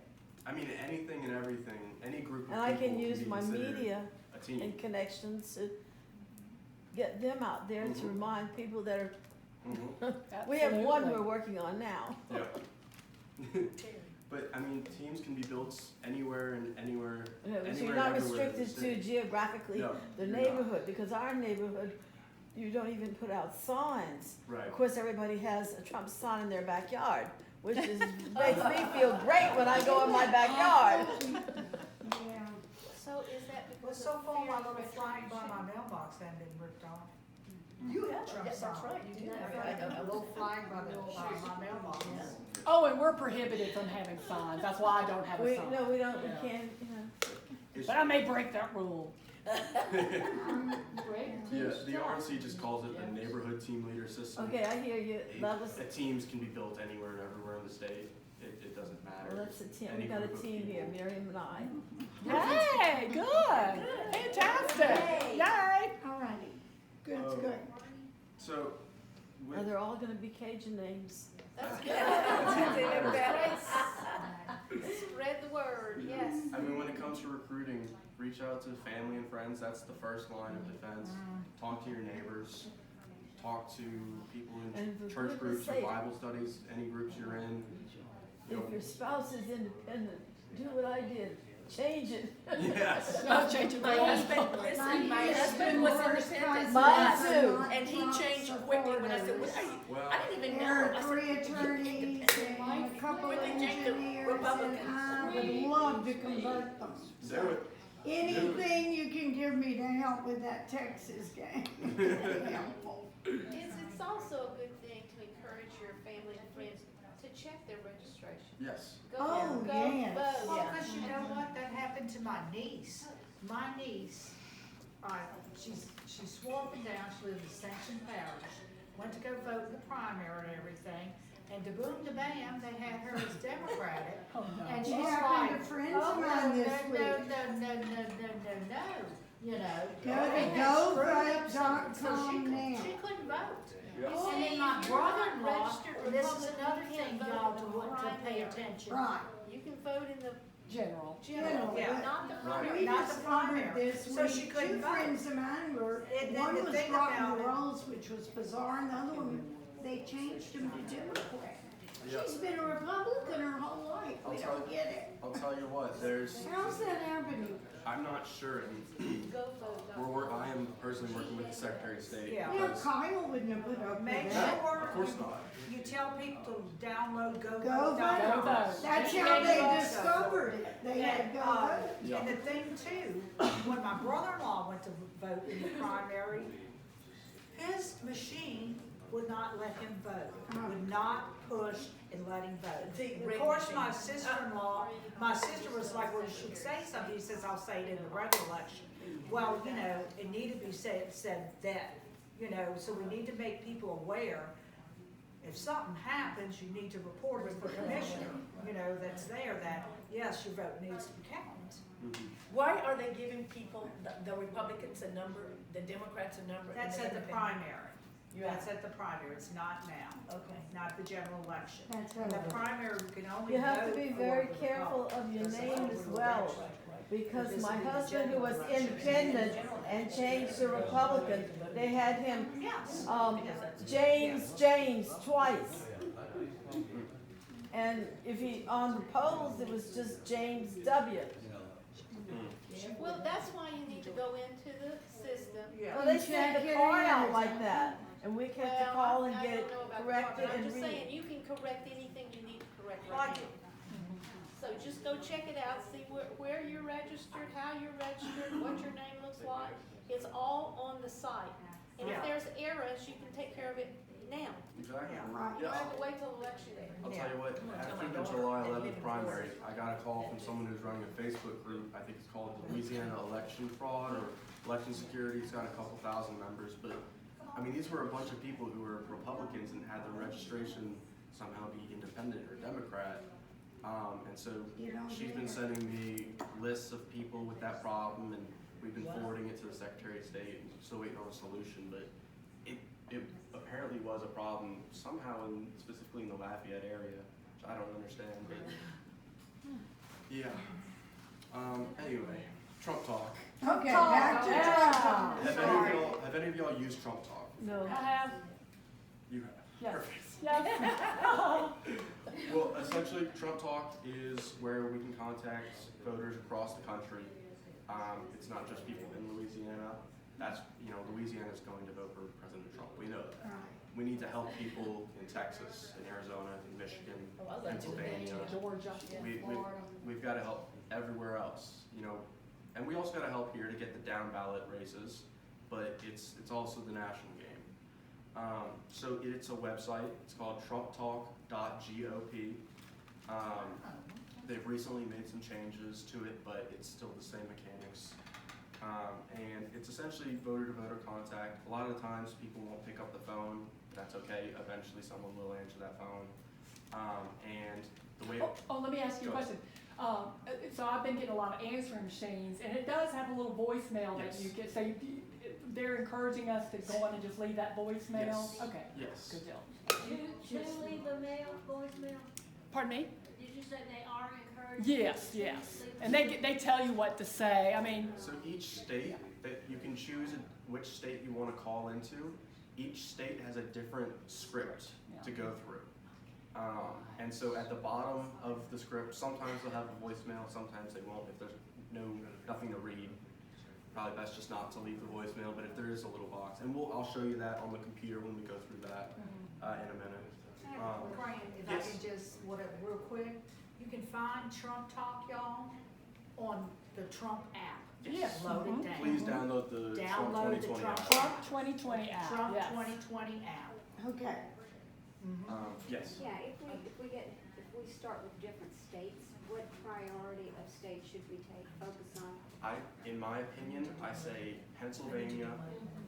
Anything and everything, any group of And I people can use be my considered media a team. and connections to get them out there to Mhm. remind people that are, Mhm. we have one Absolutely. we're working on now. Yeah. But teams can be built anywhere and anywhere. So you're Anywhere not and everywhere in the restricted to state. geographically No, the you're not. neighborhood, because our neighborhood, you don't even put out signs. Right. Of course, everybody has a Trump sign in their backyard, which makes me feel great when I go in my backyard. So is that Well, because so of far, fear my of little flag by retribution? my mailbox hadn't been ripped off. You Yeah, have Trump that's sign. right. You do Yeah. have a little flag by my mailbox. Oh, and we're prohibited from having signs, that's why I don't have a We, sign. no, we don't, we can't, you know. But I may break that rule. Yeah, the RNC just calls it the neighborhood team leader system. Okay, I hear you. That was, Teams can be built anywhere and everywhere in the state. It doesn't matter. well, that's a team, we Any got a group of team here, people. Miriam and I. Hey, good, fantastic, yay. Alrighty, good, Um, good. So, Now, they're all gonna be Cajun names. That's good. That's even better. Spread the word, yes. I mean, when it comes to recruiting, reach out to family and friends. That's the first line of defense. Talk to your neighbors. Talk to people And in for church goodness groups or sake, Bible studies, any groups you're in. You if your know, spouse is independent, do what I did, change it. yes. No, change it. My husband, listen, my husband was independent. Mine too. And he changed quickly when I said, what are you? Well, I didn't even know. There I are said, three "You attorneys independent." and a couple of When they take the engineers, and Republicans. I would love to convert them. do it. Anything you can give me to help with that Texas game would be helpful. It's also a good thing to encourage your family and friends to check their registration. Yes. Go, Oh, go yes. vote. Well, because you know what, that happened to my niece. My niece, she swore up and down, she lived in Sanction Parish, went to go vote in the primary and everything, and to boom to bam, they had her as Democratic. And she's It happened like, to friends oh, of no, mine no, this no, week. no, you know. Go They to had screwed up govote.com something, so now. she couldn't vote. Yeah. And then my brother-in-law, Registered and this is Republican, another you thing can't y'all vote in the to pay primary. attention. Right. You can vote in the General. general, Yeah. not the Right. primary. We Not the discovered primary. this So week, she couldn't two vote. friends of mine were, And then one the was thing rocking about the it- rolls, which was bizarre, and the other one, they changed them to Democrat. Yeah. She's been a Republican her whole life, we I'll tell don't you- get it. I'll tell you what, How's that happening? I'm not sure. Go vote. I am personally working with the Secretary of State. Yeah. Now, because- Kyle wouldn't have put up with Make that. sure Of course not. you tell people to download Go GoVote.com. Go vote. That's You how can they vote. discovered it, they had go vote. Yeah. And the thing too, when my brother-in-law went to vote in the primary, his machine would not let him vote, would not push and let him vote. And of course, my sister-in-law, my sister was like, well, you should say something. He says, I'll say it in the regular election. Well, you know, it needed to be said then, you know, so we need to make people aware. If something happens, you need to report it to the commissioner, you know, that's there, that, yes, your vote needs to be counted. Why are they giving people, the Republicans a number, the Democrats a number? and That's the at the independents? primary. That's at the primary, it's not now, Okay. not the general election. That's The right. primary, you can only You vote have to be for very the careful Republican. of your That's name all as we well, were because This my would be the husband, who general was election. independent and changed to Republican, they had him, Yes. James twice. And if he, on the polls, it was just James W. Well, that's why you need to go into the system. Yeah. Well, they sent the Check it card out out. like that, and we had to Well, call and I get it don't know about the corrected card, but and I'm just saying, read. you can correct anything you need to correct Like right now. So just go check it out, see where you're registered, how you're registered, what your name looks like. It's all on the site. And if Yeah. there's errors, you can take care of it now. Exactly. Right. You don't have to wait till election day. I'll tell you what, after my the daughter, July they live 11th in primary, I got a call from someone who's running a Facebook group. I think it's called Louisiana Election Fraud or Election Security. It's got a couple thousand members, but I mean, these were a bunch of people who were Republicans and had their registration somehow be independent or Democrat. And so You don't she's get been it. sending me lists of people with that problem, and we've been forwarding it to the Secretary of State, and still waiting on a solution, but it apparently was a problem somehow specifically in the Lafayette area, which I don't understand, but yeah. Anyway, Trump Talk. Okay, back to Trump. Have any of y'all used Trump Talk? No. I have, You have. Yes. Perfect. yes. Well, essentially, Trump Talk is where we can contact voters across the country. It's not just people in Louisiana. That's, Louisiana's going to vote for President Trump. We know that. We need to help people in Texas, in Arizona, in Michigan, Oh, I love Pennsylvania. Georgia, Florida. We've got to help everywhere else, and we also got to help here to get the down ballot races, but it's also the national game. So it's a website. It's called TrumpTalk.gop. They've recently made some changes to it, but it's still the same mechanics. And it's essentially voter-to-voter contact. A lot of the times people won't pick up the phone. That's okay. Eventually someone will answer that phone. And the way... Let me ask you a question. So I've been getting a lot of answering machines, and it does have a little voicemail that Yes. you get. So they're encouraging us to go on and just leave that voicemail? Yes. Okay. Yes. Good deal. To leave a voicemail? Pardon me? Did you say they are encouraged? Yes, yes. And they tell you what to say. I mean, So each state, that you can choose which state you want to call into. Each state has a different script to go through. And so at the bottom of the script, sometimes they'll have a voicemail, sometimes they won't. If there's nothing to read, probably best just not to leave the voicemail. But if there is a little box, and I'll show you that on the computer when we go through that in a minute. Brian, if I Yes. can just, real quick, you can find Trump Talk, y'all, on the Trump app. Yes. Load it down. Please download the Trump Download the 2020 Trump app. Trump 2020 app. Trump Yes. 2020 app. Okay. Yes. Yeah, if we start with different states, what priority of states should we focus on? In my opinion, I say Pennsylvania,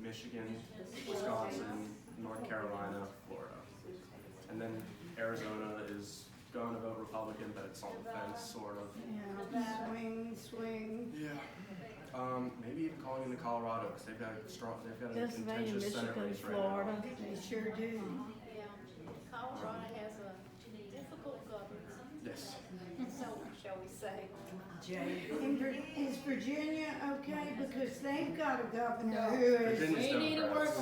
Michigan, Wisconsin, North Carolina, Florida. And then Arizona is going to vote Republican, but it's on the fence, sort of. Yeah, swing. Yeah. Maybe even calling into Colorado, because they've got a Pennsylvania, contentious Senate Michigan, race right now. Florida. They sure do. Yeah, Colorado has a difficult government, Yes. so shall we say. Jay. Is Virginia okay? Because they've got a governor who is, Virginia's We need to work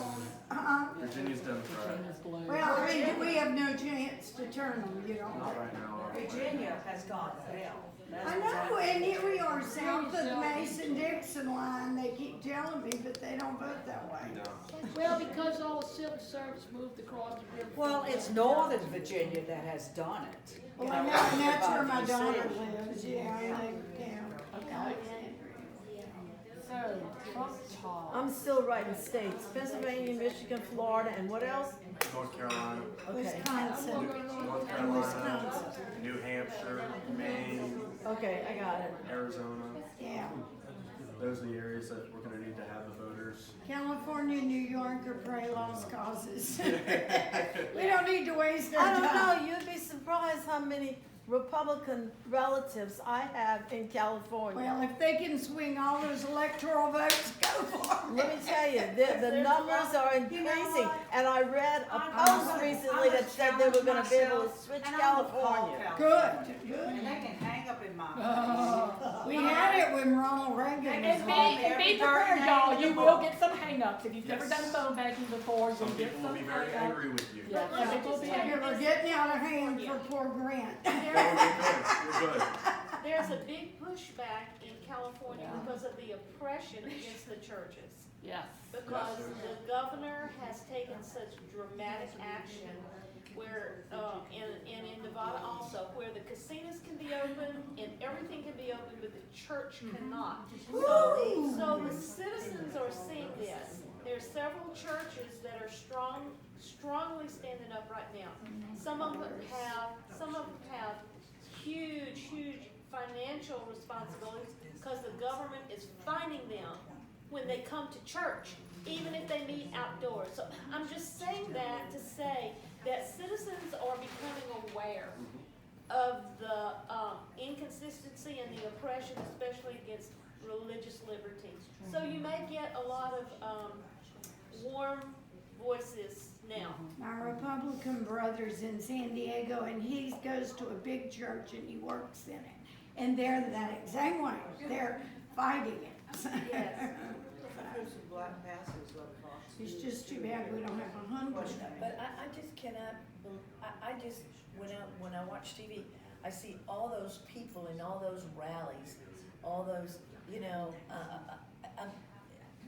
Democrat. Virginia's Democrat. well, I mean, we have no chance to turn them, you know. Not right now. Virginia has gone to hell. I know, and here we are south of the Mason-Dixon line, they keep telling me, but they don't vote that way. No. Well, because all the civil service moved across the river. Well, it's Northern Virginia that has done it. Well, and that's where my daughter lives, yeah, So, Trump Talk. I'm still writing states. Pennsylvania, Michigan, Florida, and what else? North Carolina, Okay. Wisconsin. North Carolina, New Hampshire, Maine, Okay, I got it. Arizona. Yeah. Those are the areas that we're going to need to have the voters. California, New York are pray lost causes. We don't need to waste our I don't time. know, you'd be surprised how many Republican relatives I have in California. Well, if they can swing all those electoral votes, go for it. Let me tell you, the numbers are increasing, and I read a post recently that said they were gonna be able to switch California. Good. And they can hang up in my We had it when Ronald Reagan was on. And be prepared, y'all. You will get some hang-ups. If you've never Yes. done phone banking before, Some you'll get people some will be very hang-ups. angry with you. Yeah, some people will be angry. We're getting out of hand for poor Grant. No, you're good. There's a big pushback in California because of the oppression against the churches. Yes. Because the governor has taken such dramatic action where, and in Nevada also, where the casinos can be open and everything can be open, but the church cannot. So the citizens are seeing this. There's several churches that are strongly standing up right now. Some of them have huge financial responsibilities because the government is fining them when they come to church, even if they meet outdoors. So I'm just saying that to say that citizens are becoming aware of the inconsistency and the oppression, especially against religious liberty. So you may get a lot of warm voices now. My Republican brother's in San Diego, and he goes to a big church and he works in it. And they're that exact way. They're fighting it. Yes. It's just too bad we don't have 100. But I just cannot, I just, when I watch TV, I see all those people in all those rallies, all those,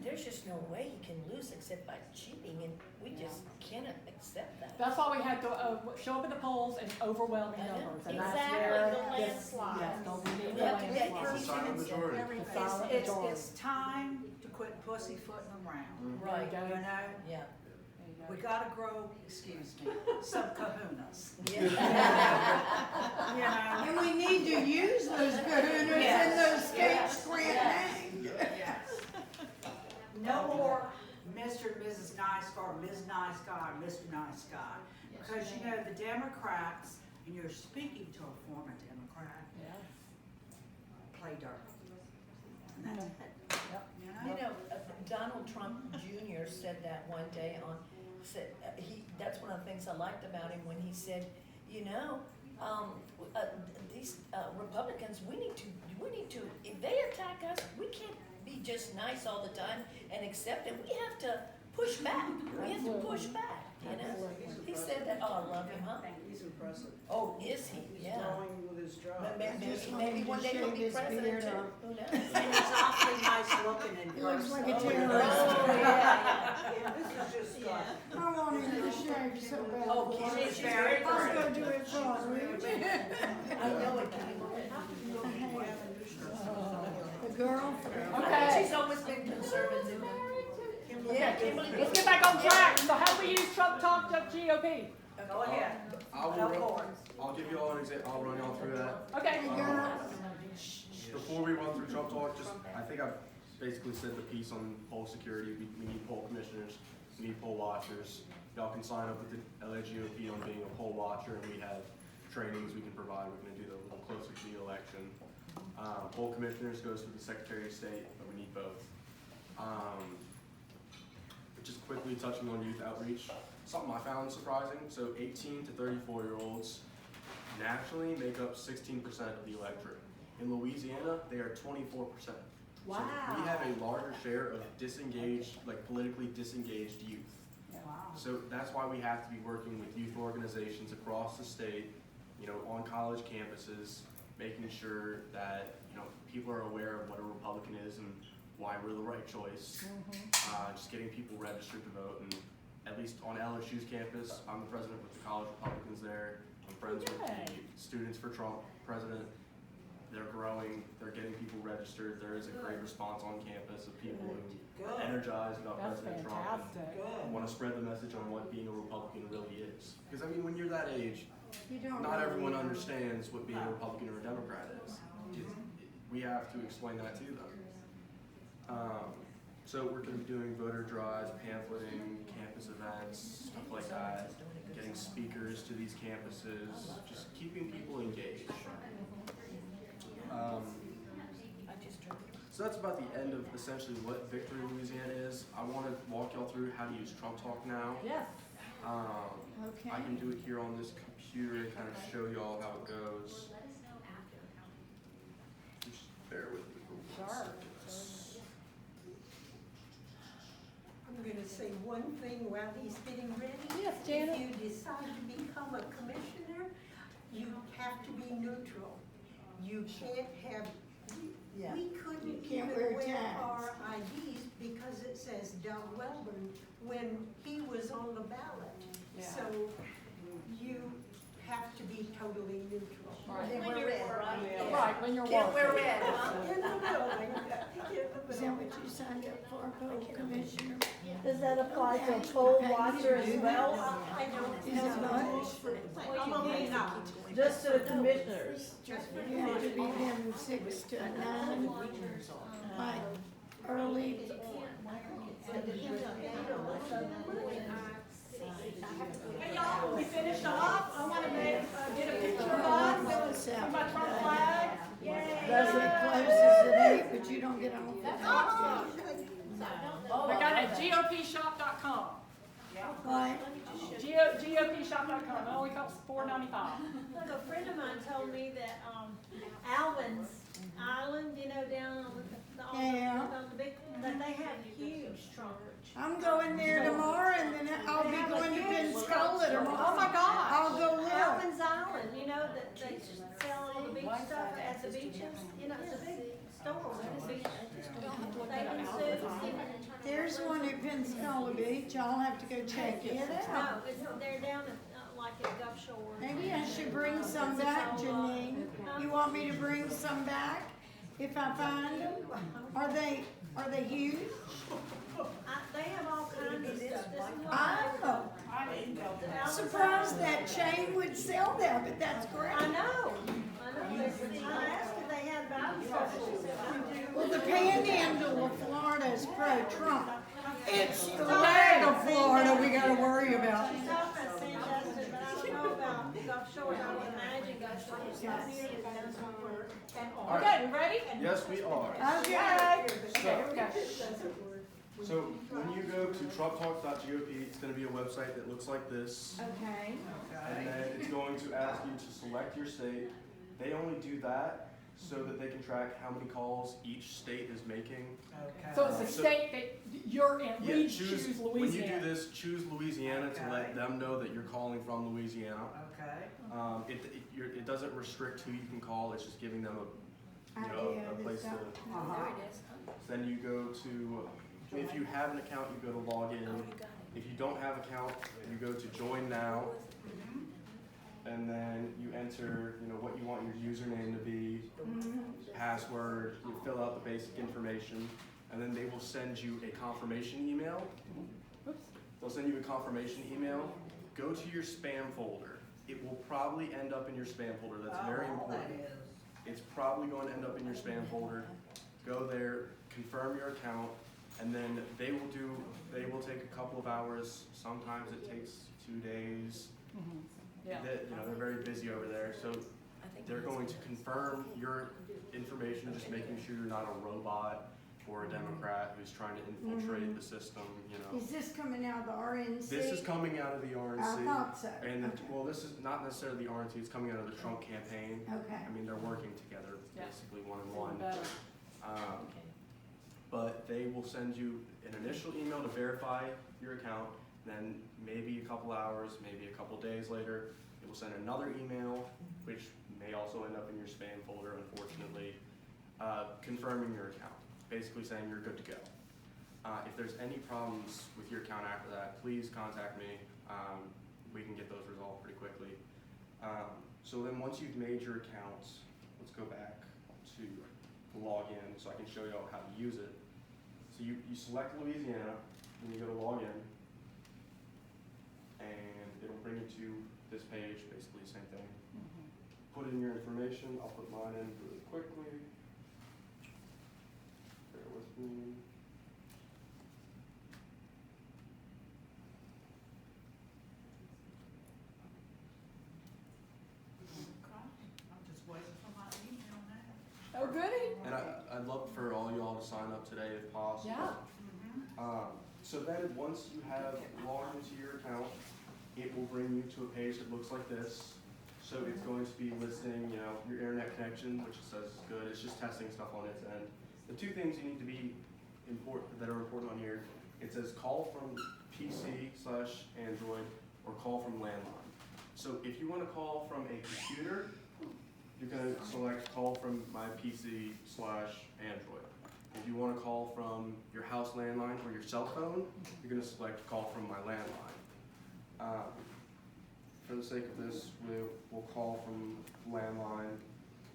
there's just no way he can lose except by cheating, and we just cannot accept that. That's why we had to show up in the polls in overwhelming numbers. And that's Exactly, where the this- landslide. Yes, no, we need We the have to get- landslide. Silent majority. The silent majority. It's time to quit pussyfooting around. There you go. You know? Yeah. We gotta grow, excuse me, some kahunas. And we need to use those kahunas in those states grant names. No more Mr. and Mrs. Nice Guy, or Ms. Nice Guy, or Mr. Nice Guy. Because you know, the Democrats, and you're speaking to a former Democrat, play dirty. And that's it. You know, Donald Trump Jr. said that one day that's one of the things I liked about him when he said, you know, these Republicans, we need to, if they attack us, we can't be just nice all the time and accept it. We have to push back. We have to push back, you know? He said that, oh, I love him, huh? He's impressive. Oh, is he? He's Yeah. growing with his job. Maybe one day he'll be president too. Who knows? And he's awfully nice looking in He looks person. like a Oh, terrorist. Yeah, this is just, I want him to shave so bad. Oh, Kenny, she's very I'll go pretty. do it for him. I know it, Kenny. The girlfriend. Okay. She's always been conservative. Yeah, Kimberly. Let's get back on track. So how do we use TrumpTalk.gop? Go ahead. I'll give you all an example. I'll run y'all through that. Okay. Before we run through Trump Talk, I think I've basically said the piece on poll security. We need poll commissioners, we need poll watchers. Y'all can sign up with the LAGOP on being a poll watcher, and we have trainings we can provide. We're going to do that a little closer to the election. Poll commissioners goes to the Secretary of State, but we need both. Just quickly touching on youth outreach, something I found surprising. So 18 to 34-year-olds nationally make up 16% of the electorate. In Louisiana, they are 24%. Wow. So we have a larger share of disengaged, like politically disengaged youth. Wow. So that's why we have to be working with youth organizations across the state, you know, on college campuses, making sure that, you know, people are aware of what a Republican is and why we're the right choice. Just getting people registered to vote, and at least on LSU's campus, I'm the president with the college Republicans there. I'm friends with the Students for Trump president. They're growing, they're getting people registered. There is a great response on campus of people who are energized about President Trump and want to spread the message on what being a Republican really is. Because I mean, when you're that age, not everyone understands what being a Republican or a Democrat is. We have to explain that to them. So we're going to be doing voter drives, pamphleting, campus events, stuff like that, getting speakers to these campuses, just keeping people engaged. So that's about the end of essentially what Victory Louisiana is. I want to walk y'all through how to use Trump Talk now. Yes. Okay. I can do it here on this computer and kind of show y'all how it goes. Just bear with me for 1 second. I'm gonna say one thing while he's getting ready. Yes, Janet. If you decide to become a commissioner, you have to be neutral. You can't have, we couldn't can't even wear wear tags. our IDs because it says Doug Wellborn when he was on the ballot. So you have to be totally neutral. Then we're red, right? Right, when you're Can't wear working. red, huh? In the building, Is that what you signed up for, poll commissioner? Does that apply to a poll watcher as well? I don't Is it much? I'm only not. Just to the commissioners? You have to be in 6 to 9, like early. Hey y'all, we finished off. I want to get a picture of us with my Trump flag. Yay. It closes at 8, but you don't get on. I got it at gopshop.com. What? gopshop.com. It only costs $4.95. Look, a friend of mine told me that, Alvin's Island, you know, down on Yeah. on the big, that they have huge trumpets. I'm going there tomorrow, and then I'll be going to Pensacola tomorrow. Oh my gosh. I'll go look. Alvin's Island, you know, that they sell all the beach stuff at the beaches, you know, it's a big store at the beach. They can sue. There's one at Pensacola Beach. I'll have to go check it out. No, they're down at, like at Gulf Shore. Maybe I should bring some back, Janine. You want me to bring some back if I find them? Are they huge? They have all kinds of stuff. This is what I'm knows that chain would sell there, but that's great. I know. I asked if they had Bible studies. They said, Well, the panhandle of Florida is pro-Trump. It's the leg of Florida we gotta worry about. she's talking about Sandusky, but I don't know about Gulf Shores. I would imagine Gulf Shores down here, but that's not where. Okay, we ready? Yes, we are. Okay. So when you go to TrumpTalk.gop, it's going to be a website that looks like this. Okay. And then it's going to ask you to select your state. They only do that so that they can track how many calls each state is making. Okay. So it's a state that you're in, Yeah, we choose Louisiana. when you do this, choose Louisiana to let them know that you're calling from Louisiana. Okay. It doesn't restrict who you can call, it's just giving them a place to. There it is. Then you go to, if you have an account, you go to log in. If you don't have an account, you go to join now. And then you enter, what you want your username to be, password, you fill out the basic information, and then they will send you a confirmation email. They'll send you a confirmation email. Go to your spam folder. It will probably end up in your spam folder. That's very important. It's probably going to end up in your spam folder. Go there, confirm your account, and then they will take a couple of hours. Sometimes it takes 2 days. They're very busy over there, so they're going to confirm your information, just making sure you're not a robot or a Democrat who's trying to infiltrate the system, Is this coming out of the RNC? This is coming out of the RNC. I thought so. And Okay. well, this is not necessarily the RNC, it's coming out of the Trump campaign. Okay. I mean, they're working together, basically one-on-one. Better. But they will send you an initial email to verify your account, then maybe a couple hours, maybe a couple days later, it will send another email, which may also end up in your spam folder, unfortunately, confirming your account, basically saying you're good to go. If there's any problems with your account after that, please contact me. We can get those resolved pretty quickly. So then once you've made your account, let's go back to log in so I can show you all how to use it. So you select Louisiana, then you go to log in, and it'll bring you to this page, basically the same thing. Put in your information. I'll put mine in really quickly. Bear with me. I'm just waiting for my email now. Oh, goody. And I'd love for all y'all to sign up today if possible. Yeah. So then once you have logged into your account, it will bring you to a page that looks like this. So it's going to be listing, your internet connection, which it says is good. It's just testing stuff on its end. The two things you need to be that are important on here, it says call from PC/Android or call from landline. So if you want to call from a computer, you're going to select call from my PC/Android. If you want to call from your house landline or your cell phone, you're going to select call from my landline. For the sake of this, we'll call from landline,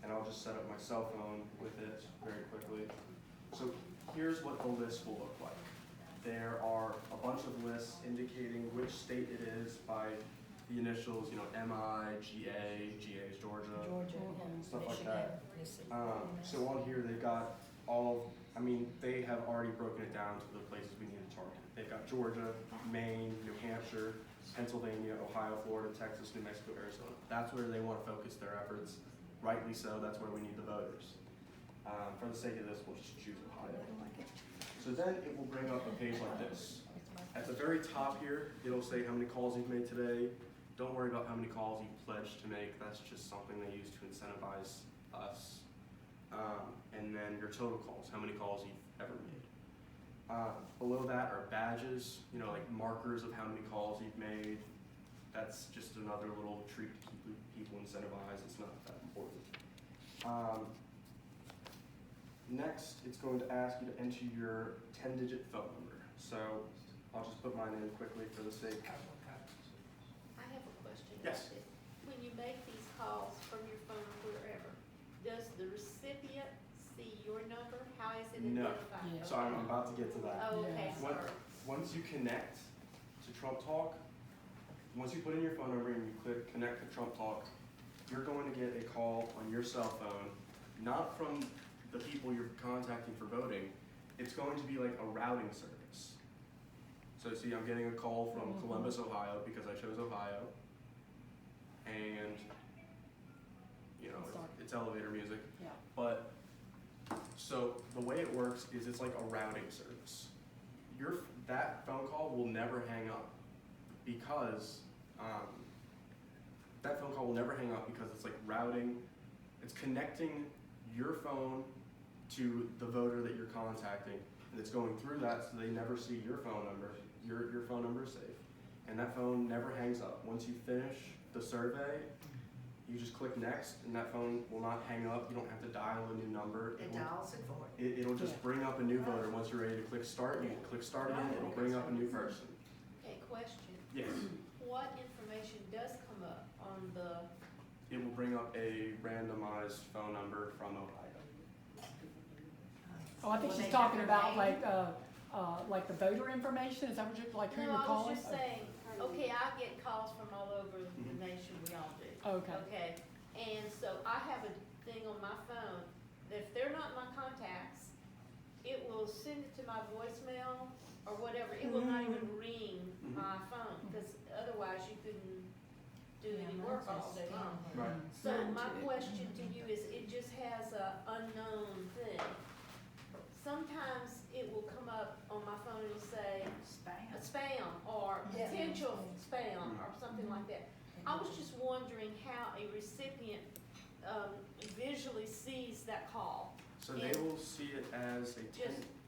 and I'll just set up my cell phone with it very quickly. So here's what the list will look like. There are a bunch of lists indicating which state it is by the initials, MI, GA, GA is Georgia, stuff like that. So on here they've got they have already broken it down to the places we need to target. They've got Georgia, Maine, New Hampshire, Pennsylvania, Ohio, Florida, Texas, New Mexico, Arizona. That's where they want to focus their efforts. Rightly so, that's where we need the voters. For the sake of this, we'll just choose Ohio. So then it will bring up a page like this. At the very top here, it'll say how many calls you've made today. Don't worry about how many calls you've pledged to make. That's just something they use to incentivize us. And then your total calls, how many calls you've ever made. Below that are badges, like markers of how many calls you've made. That's just another little treat to keep people incentivized. It's not that important. Next, it's going to ask you to enter your 10-digit phone number. So I'll just put mine in quickly for the sake. I have a question. Yes. When you make these calls from your phone or wherever, does the recipient see your number? How is it No. identified? So I'm about to get to that. Oh, okay, sorry. Once you connect to TrumpTalk, once you put in your phone number and you click connect to TrumpTalk, you're going to get a call on your cell phone, not from the people you're contacting for voting. It's going to be like a routing service. So see, I'm getting a call from Columbus, Ohio, because I chose Ohio. And, you know, it's elevator music. Yeah. But, so the way it works is it's like a routing service. That phone call will never hang up because, it's like routing, it's connecting your phone to the voter that you're contacting, and it's going through that so they never see your phone number. Your phone number is safe, and that phone never hangs up. Once you finish the survey, you just click next, and that phone will not hang up. You don't have to dial a new number. It dials it for you. It'll just bring up a new voter. Once you're ready to click start, you can click start again. It'll bring up a new person. Okay, question. Yes. What information does come up on the, It will bring up a randomized phone number from Ohio. Oh, I think she's talking about like the voter information, is that what you're, like, who no, you're I calling? was just saying, okay, I get calls from all over the nation, we all do. Okay. Okay, and so I have a thing on my phone, that if they're not my contacts, it will send it to my voicemail or whatever, it will not even ring my phone, because otherwise you couldn't do any work all day long. Right. So my question to you is, it just has a unknown thing. Sometimes it will come up on my phone and it'll say spam or potential spam or something like that. I was just wondering how a recipient visually sees that call. So they will see it as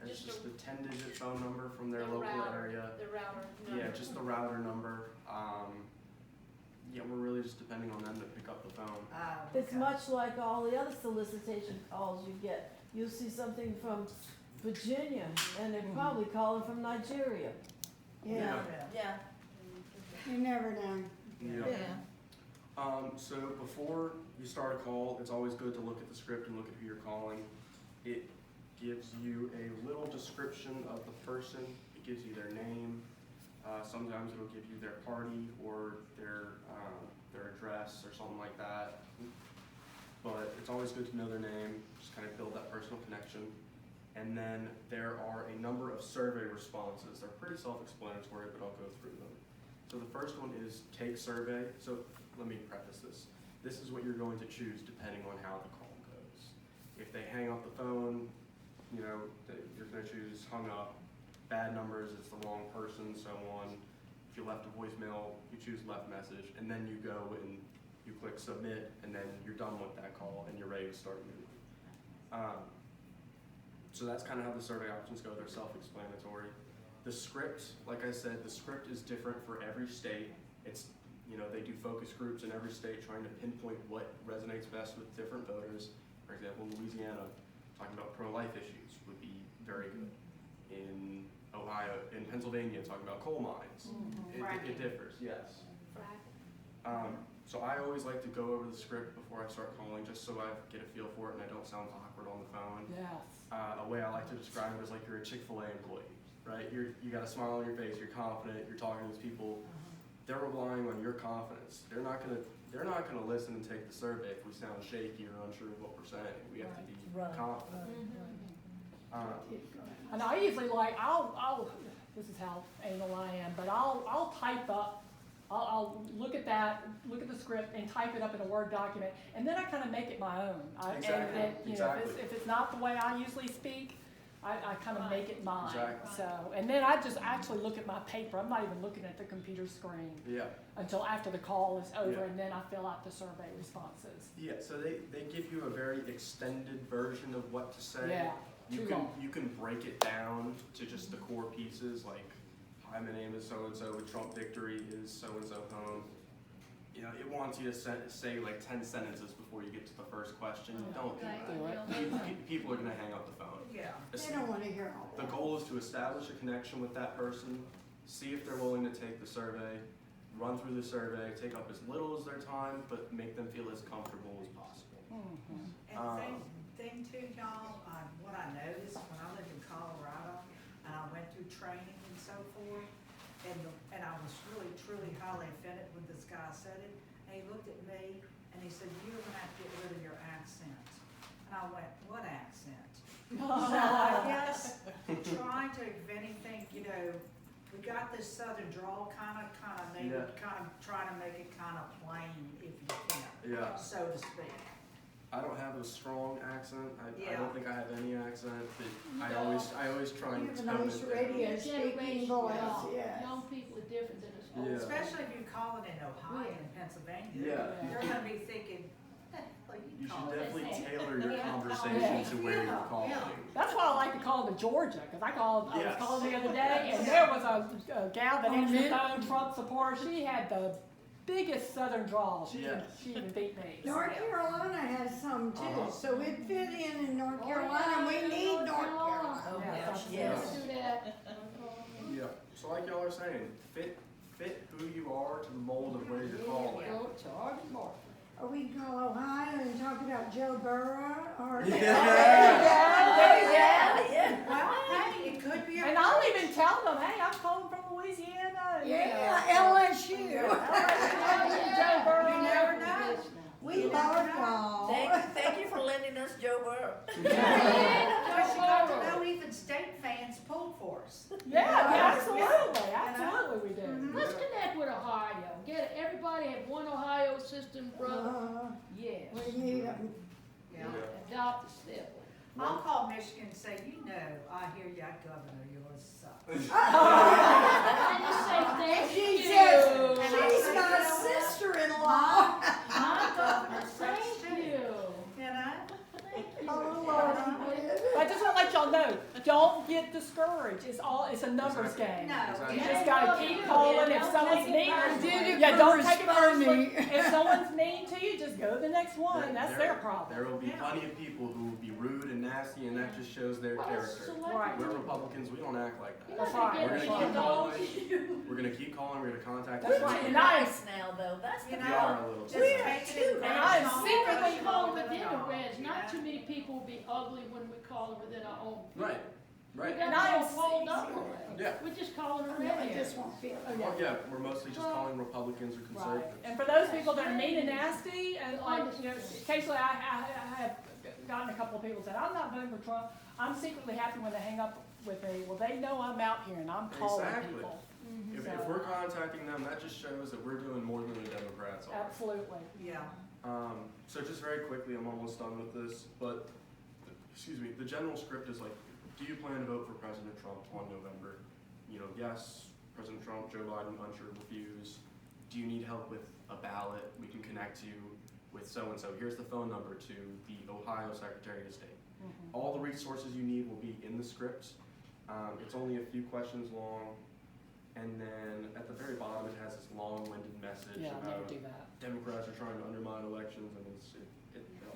just a 10-digit phone number from their The local router, area. The router number. Yeah, just the router number. Yeah, we're really just depending on them to pick up the phone. It's much like all the other solicitation calls you get. You'll see something from Virginia, and they're probably calling from Nigeria. Yeah, Yeah. you never know. So before you start a call, it's always good to look at the script and look at who you're calling. It gives you a little description of the person. It gives you their name. Sometimes it'll give you their party or their address or something like that. But it's always good to know their name, just kind of build that personal connection. And then there are a number of survey responses. They're pretty self-explanatory, but I'll go through them. So the first one is take survey. So let me preface this. This is what you're going to choose depending on how the call goes. If they hang up the phone, you know, you're going to choose hung up. Bad numbers, it's the wrong person, so on. If you left a voicemail, you choose left message, and then you go and you click submit, and then you're done with that call and you're ready to start moving. So that's kind of how the survey options go. They're self-explanatory. The script, like I said, the script is different for every state. It's, you know, they do focus groups in every state trying to pinpoint what resonates best with different voters. For example, Louisiana, talking about pro-life issues would be very good. In Ohio, in Pennsylvania, talking about coal mines. It differs, yes. So I always like to go over the script before I start calling, just so I get a feel for it and I don't sound awkward on the phone. Yes. A way I like to describe it is like you're a Chick-fil-A employee, right? You got a smile on your face, you're confident, you're talking to these people. They're relying on your confidence. They're not gonna listen and take the survey if we sound shaky or unsure of what we're saying. We have to be confident. And I usually I'll this is how anal I am, but I'll type up, I'll look at the script and type it up in a Word document, and then I kind of make it my own. Exactly. And you know, Exactly. if it's not the way I usually speak, I kind of make it mine. Exactly. So, and then I just actually look at my paper. I'm not even looking at the computer screen Yeah. until after the call is over, Yeah. and then I fill out the survey responses. Yeah, so they give you a very extended version of what to say. Yeah, too long. You can break it down to just the core pieces, like, hi, my name is so-and-so, with Trump victory is so-and-so home. You know, it wants you to say like 10 sentences before you get to the first question. Don't do that. People are gonna hang up the phone. Yeah. They don't wanna hear all The that. goal is to establish a connection with that person, see if they're willing to take the survey, run through the survey, take up as little as their time, but make them feel as comfortable as possible. And thing too, y'all, what I noticed when I lived in Colorado and I went through training and so forth, and I was really, truly highly offended when this guy said it, and he looked at me, and he said, "You're gonna have to get rid of your accent." And I went, "What accent?" So I guess trying to, if anything, you know, we got this southern drawl trying to make it kind of plain if you can, Yeah. so to speak. I don't have a strong accent. I Yeah. don't think I have any accent. But I No. always try You and have a tone nice it down. radio Your speaking generation, voice, young- yes. Young people are different than us old. Yeah. Especially if you call it in Ohio and Pennsylvania. Yeah. You're gonna be thinking, well, You call should it definitely this. tailor your Yeah. conversation Yeah. to where you're calling. That's why I like to call it Georgia, because I was Yes. calling the other day, and there was a gal that answered the phone, Trump supporter. She had the biggest southern drawl. She even beat me. North Carolina has some too, Uh-huh. so it fit in North Carolina, we need North Carolina. Oh, Yeah, yes, that's- yes. Do that. Yeah. So like y'all are saying, fit who you are to the mold of where you're calling. Go charge more. Or we can call Ohio and talk about Joe Burrow, or. Yeah. Well, hey, it could be a. And I'll even tell them, hey, I'm calling from Louisiana. And, Yeah, LSU. Joe Burrow. You never know. We love y'all. Thank you for lending us Joe Burrow. Plus, you got to know even state fans pull for us. Yeah, absolutely we do. Let's connect with Ohio. Get everybody have one Ohio system, brother. Yes. We need them. Yeah. Adopt the step. I'll call Michigan and say, you know, I hear ya, governor, yours sucks. And just say thank She you. says, And she's I got a say, sister-in-law. My governor, Sucks thank too. you. You know? Oh, Lord. I just want to let y'all know, don't get discouraged. It's a numbers game. No. Exactly. You just gotta keep calling. If someone's mean, Yeah, don't take it personally. responding. If someone's mean to you, just go to the next one. That's their problem. There will be Yeah. plenty of people who will be rude and nasty, and that just shows their character. Right. We're Republicans. We don't act like You're that. not gonna We're get gonna a keep dog. We're gonna keep calling. We're gonna contact. That's them. right. Too And I- nice now, though. That's the You We know, are a little. just We are take it in And I am personal, Secretly personal calling with within a the dog, res. you Not know? too many people will be ugly when we call within our own. Right. Right. We got And I to am- hold up already. Yeah. We're just calling a I red just won't feel it. Well, yeah, we're mostly just calling Republicans or Right. conservatives. And for those people that are mean and nasty, and like, you know, occasionally I have gotten a couple of people that said, I'm not voting for Trump. I'm secretly happy when they hang up with me. Well, they know I'm out here and I'm calling Exactly. people. If we're contacting them, that just shows that we're doing more than the Democrats are. Absolutely. Yeah. So just very quickly, I'm almost done with this, but, excuse me, the general script is like, do you plan to vote for President Trump on November? You know, yes, President Trump, Joe Biden, unsure, refuse. Do you need help with a ballot? We can connect you with so-and-so. Here's the phone number to the Ohio Secretary of State. All the resources you need will be in the script. It's only a few questions long. And then at the very bottom, it has this long-winded message Yeah, I never about do that. Democrats are trying to undermine elections, and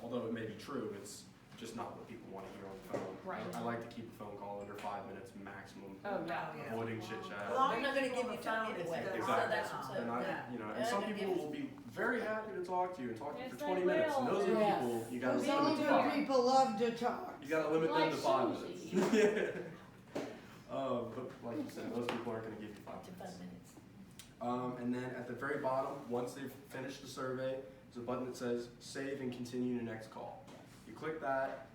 although it may be true, it's just not what people want to hear on the phone. Right. I like to keep a phone call under 5 minutes maximum, Oh, yeah. Yeah. avoiding chit chat. Well, They're not gonna give you time anyway. Exactly. So that's what's And up. and some people will be very happy to talk to you and talk to you Yes, for 20 they minutes. And will. those are the Yes. people you gotta Those limit to older 5. people love to talk. You gotta limit them Like to 5 Susie. minutes. But like you said, those people aren't gonna give you 5 To 5 minutes. minutes. And then at the very bottom, once they've finished the survey, there's a button that says save and continue to next call. You click that,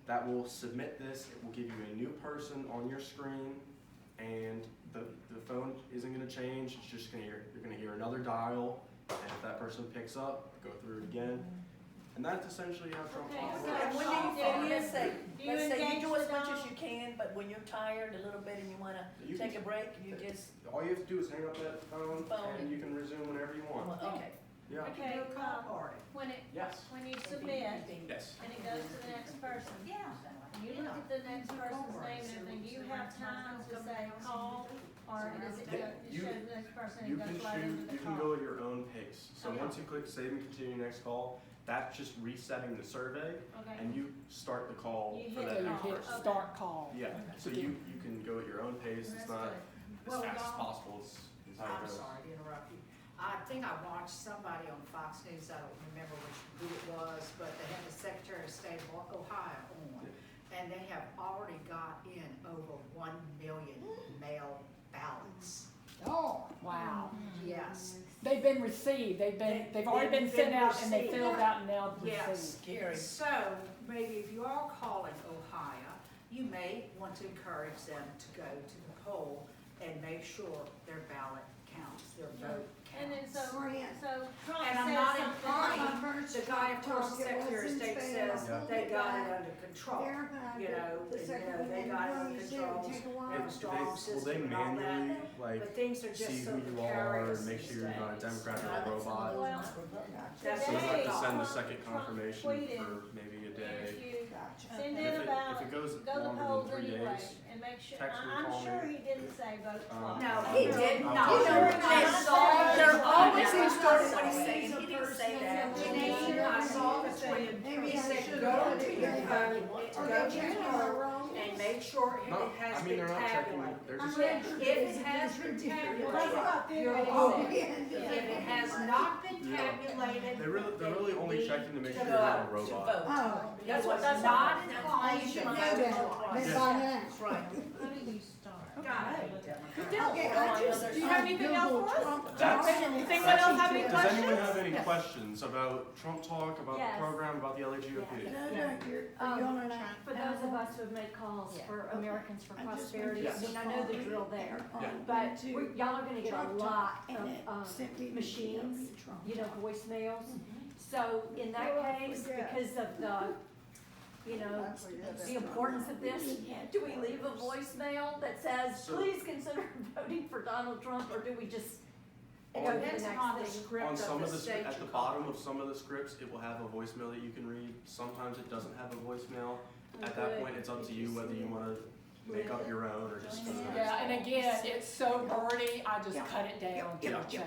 that will submit this, it will give you a new person on your screen, and the phone isn't gonna change, it's just you're gonna hear another dial, and if that person picks up, go through it again. And that's essentially how Trump Okay, talks. so- And when you, let's say Do you you engage do as with much them? as you can, but when you're tired a little bit and you wanna You take a can- break, you just, All you have to do is hang up that phone, Phone. and you can resume whenever you want. well, okay. Yeah. Okay, Do a call party. when it, Yes. when you submit, Yes. and it goes to the next person, Yeah. you look at the next person's name and everything, do you have time to say call, or does it go, you You- show the next person You and can goes right into choose, the you can call? go at your own pace. So Okay. once you click save and continue next call, that's just resetting the survey, Okay, and you start the call You for hit that So you next hit person. Okay. start call. Yeah, so you can go at your own pace, it's That's not good. as fast as possible, it's how it I'm goes. sorry to interrupt you. I think I watched somebody on Fox News, I don't remember who it was, but they had the Secretary of State of Ohio on. And they have already got in over 1 million mail ballots. Oh. Wow. Yes. They've been received, they've already been They've sent been out and they received. filled out and now Yes. received. Scary. So, maybe if you are calling Ohio, you may want to encourage them to go to the poll and make sure their ballot counts, their vote And then counts. so Trump And I'm says not something. implying, the guy, of course, the Secretary of State says Yeah. they got it under control. You know, they got it under control. They have a strong will system they and all that. manually, like, But things are see just so who you are precarious and make these sure you're not a days. Democrat or a robot? Well, That's So we what have I to thought. send a Trump- second Trump confirmation tweeted, for maybe a If day. you send And in if a it ballot, goes go to the longer polls than 3 anyway, days, and make sure, text me, I'm call sure me. he didn't say vote twice. No, He did I'll not. tell you. They're always He distorting said what he's saying. He didn't say that. I saw the thing, he said, go to your vote, go to your vote, and make sure No, it has I mean, been they're not checking, tabulated. they're just, If it has been tabulated, you're Oh, voting. If it has not been tabulated, they're really only then checking to make sure you you're not a To robot. vote. Oh, That's what, That's not what- inclined you to should know vote that, twice. but by now. Right. Okay, I just. Do you have anything else for us? That's- Anyone else have any Does questions? anyone have any questions about Trump Talk, about Yes. the program, about the LAGOP? No, no, you're on an act. For those of us who have made calls Yeah. for Americans for I just Prosperity, Yes. I mean, I know the drill there. Yeah. But y'all are gonna get a lot And it of, sent me to machines, Trump. you know, voicemails. So in that Oh, I case, forget. because of the, you know, the importance of this, do we leave a voicemail that says, So- please consider voting for Donald Trump, or do we just It go to the depends next on the thing? script On some of of the the, state at the you're bottom calling. of some of the scripts, it will have a voicemail that you can read. Sometimes it doesn't have a voicemail. Oh, At that good. point, it's up to you whether you wanna make up your own or just. Yeah, and again, it's so wordy, I just cut it down to the Yeah. chase.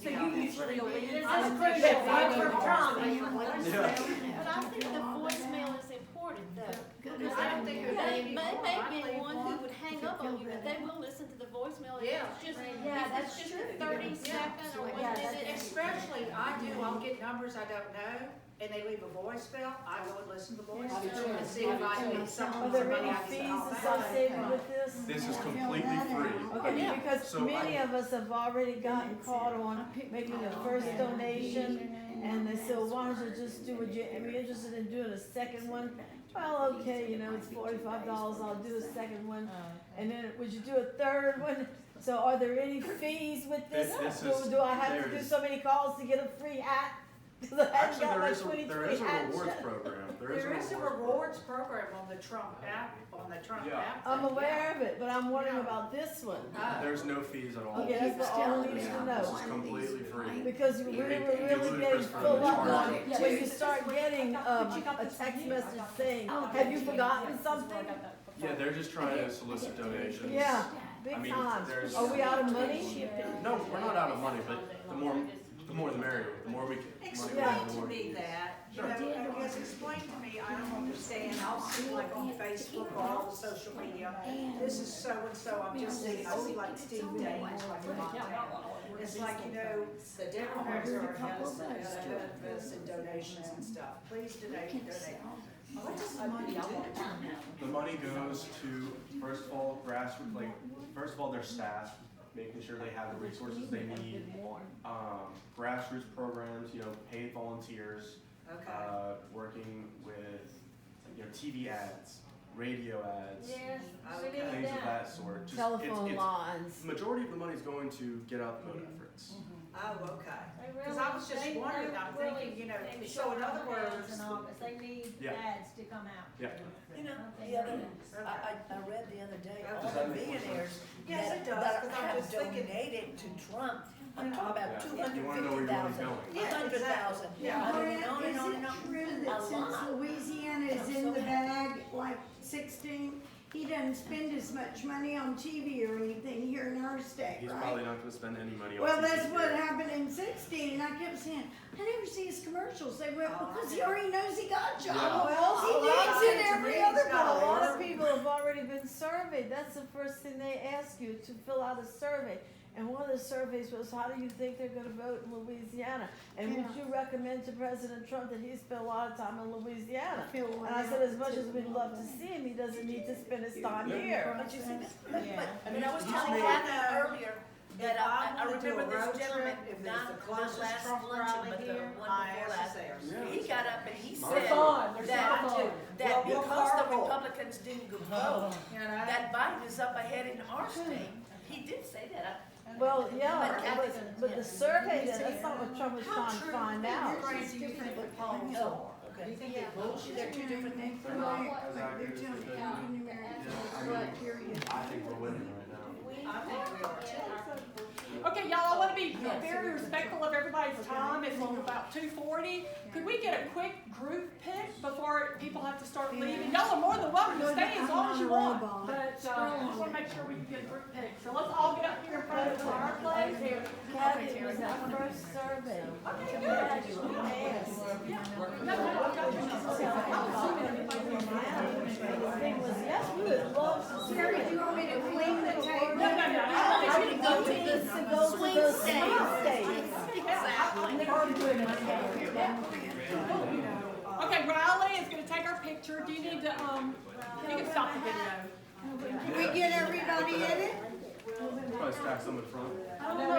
So you usually leave. This I'm is pretty crucial, sure vote they for do. Trump. Yeah. But I think the voicemail is important though. Because I don't think there there's may any be anyone who would hang up on you, but they will listen to the voicemail. If Yeah. it's just, Yeah, if that's it's just true. a 30-second or Yeah, 1 minute. Especially, I'll get numbers I don't know, and they leave a voicemail, I go and listen to the voicemail and see if I can get something. Are there somebody any I can fees call back. associated with this? This is completely free. Okay, because So many I- of us have already gotten caught on making the first donation, and they said, well, why don't you just do what you, are you interested in doing a second one? Well, okay, you know, it's $45, I'll do a second one, and then would you do a third one? So are there any fees with this? This is- Do I have to there do is- so many calls to get a free hat? Cause I haven't Actually, got there my is a 2020 hat rewards yet. program. There is a rewards program on the Trump app, Yeah. app. I'm aware of it, but I'm wondering about this one. There's no fees at all. Okay, that's what all I need to This know. is completely free. Because we were really getting full up on it, when you start getting, a text message saying, have you forgotten something? Yeah, they're just trying to solicit donations. Yeah, I big mean, time. there's- Are we out of money? No, we're not out of money, but the more the merrier. The more we can, money we Explain have, the to more. me that, you know, I guess explain to me, I don't understand, I'll see like on Facebook or all the social media, this is so and so, I'm just thinking, I see like Steve Daines, like in Montana. It's like, you know, the Democrats are ahead of us in donations and stuff, please donate. What does the money do? The money goes to, first of all, grassroots, like, first of all, their staff, making sure they have the resources they need. Grassroots programs, you know, paid volunteers, Okay. working with, you know, TV ads, radio ads, Yes, we Okay. need things of that. that sort. Just- Telephone it's- lines. Majority of the money is going to get out the vote efforts. Oh, okay. They Because I was just really- wondering, I'm they thinking, you know, really so in show other ads words, in August. They need Yeah. ads to come out. Yeah. You know, Okay. the other, I read the other day, all Does the that make more billionaires Yes, that, it does, that 'cause I'm have just thinking- donated to Trump, I'm talking about Yeah. two You hundred wanna know where fifty your money's thousand, going. Yeah, 100,000, Yeah. on and on and on Is and it on. true A that since lot. Louisiana is in the bag, like 16, he doesn't spend as much money on TV or anything here in our state, He's right? probably not gonna spend any money on Well, TV that's what here. happened in 16, and I kept saying, I never see his commercials. They went, Oh, because I he know. already knows he got jobs. Yeah. Well, He a lot needs of it to every me, other it's got A a lot place. of people have already been surveyed. That's the first thing they ask you, to fill out a survey. And one of the surveys was, how do you think they're gonna vote in Louisiana? And would you recommend to President Trump that he spend a lot of time in Louisiana? And I said, as much as we'd love to see him, he doesn't need to spend his time here. But you see, but, Yeah. I mean, I was He's telling made- Kathy earlier, that If I wanna do remember a this road gentleman, trip, if it's not the the closest last Trump luncheon, rally but the here, one my before ass is last. there. He got up and he They're said fun. They're that, so fun. that We'll because the carpool. Republicans didn't go vote, that Biden is up ahead in our state. He did say that. Well, yeah, But but the survey, that's not what Trump was trying to find out. Oh, okay. They're two different things. They're not as accurate as they could be. Yeah, I think we're winning right now. I think we are too. Okay, y'all, I want to be very respectful of everybody's time. It's about 2:40. Could we get a quick group pick before people have to start leaving? Y'all are more than welcome to stay as long as you want, but I just want to make sure we can get a group pick. So let's all get up here in front of the fireplace. Kathy, it was our first survey. Okay, good. No, I got you. The thing was, yes, we would love to see Terry, it. do you want me to clean the table? No. I want you to go to To the go to swing the state. swing states. Okay, Riley is gonna take our picture. Do you need to, you can stop the video. Did we get everybody in it? Probably stack some in front. I don't know.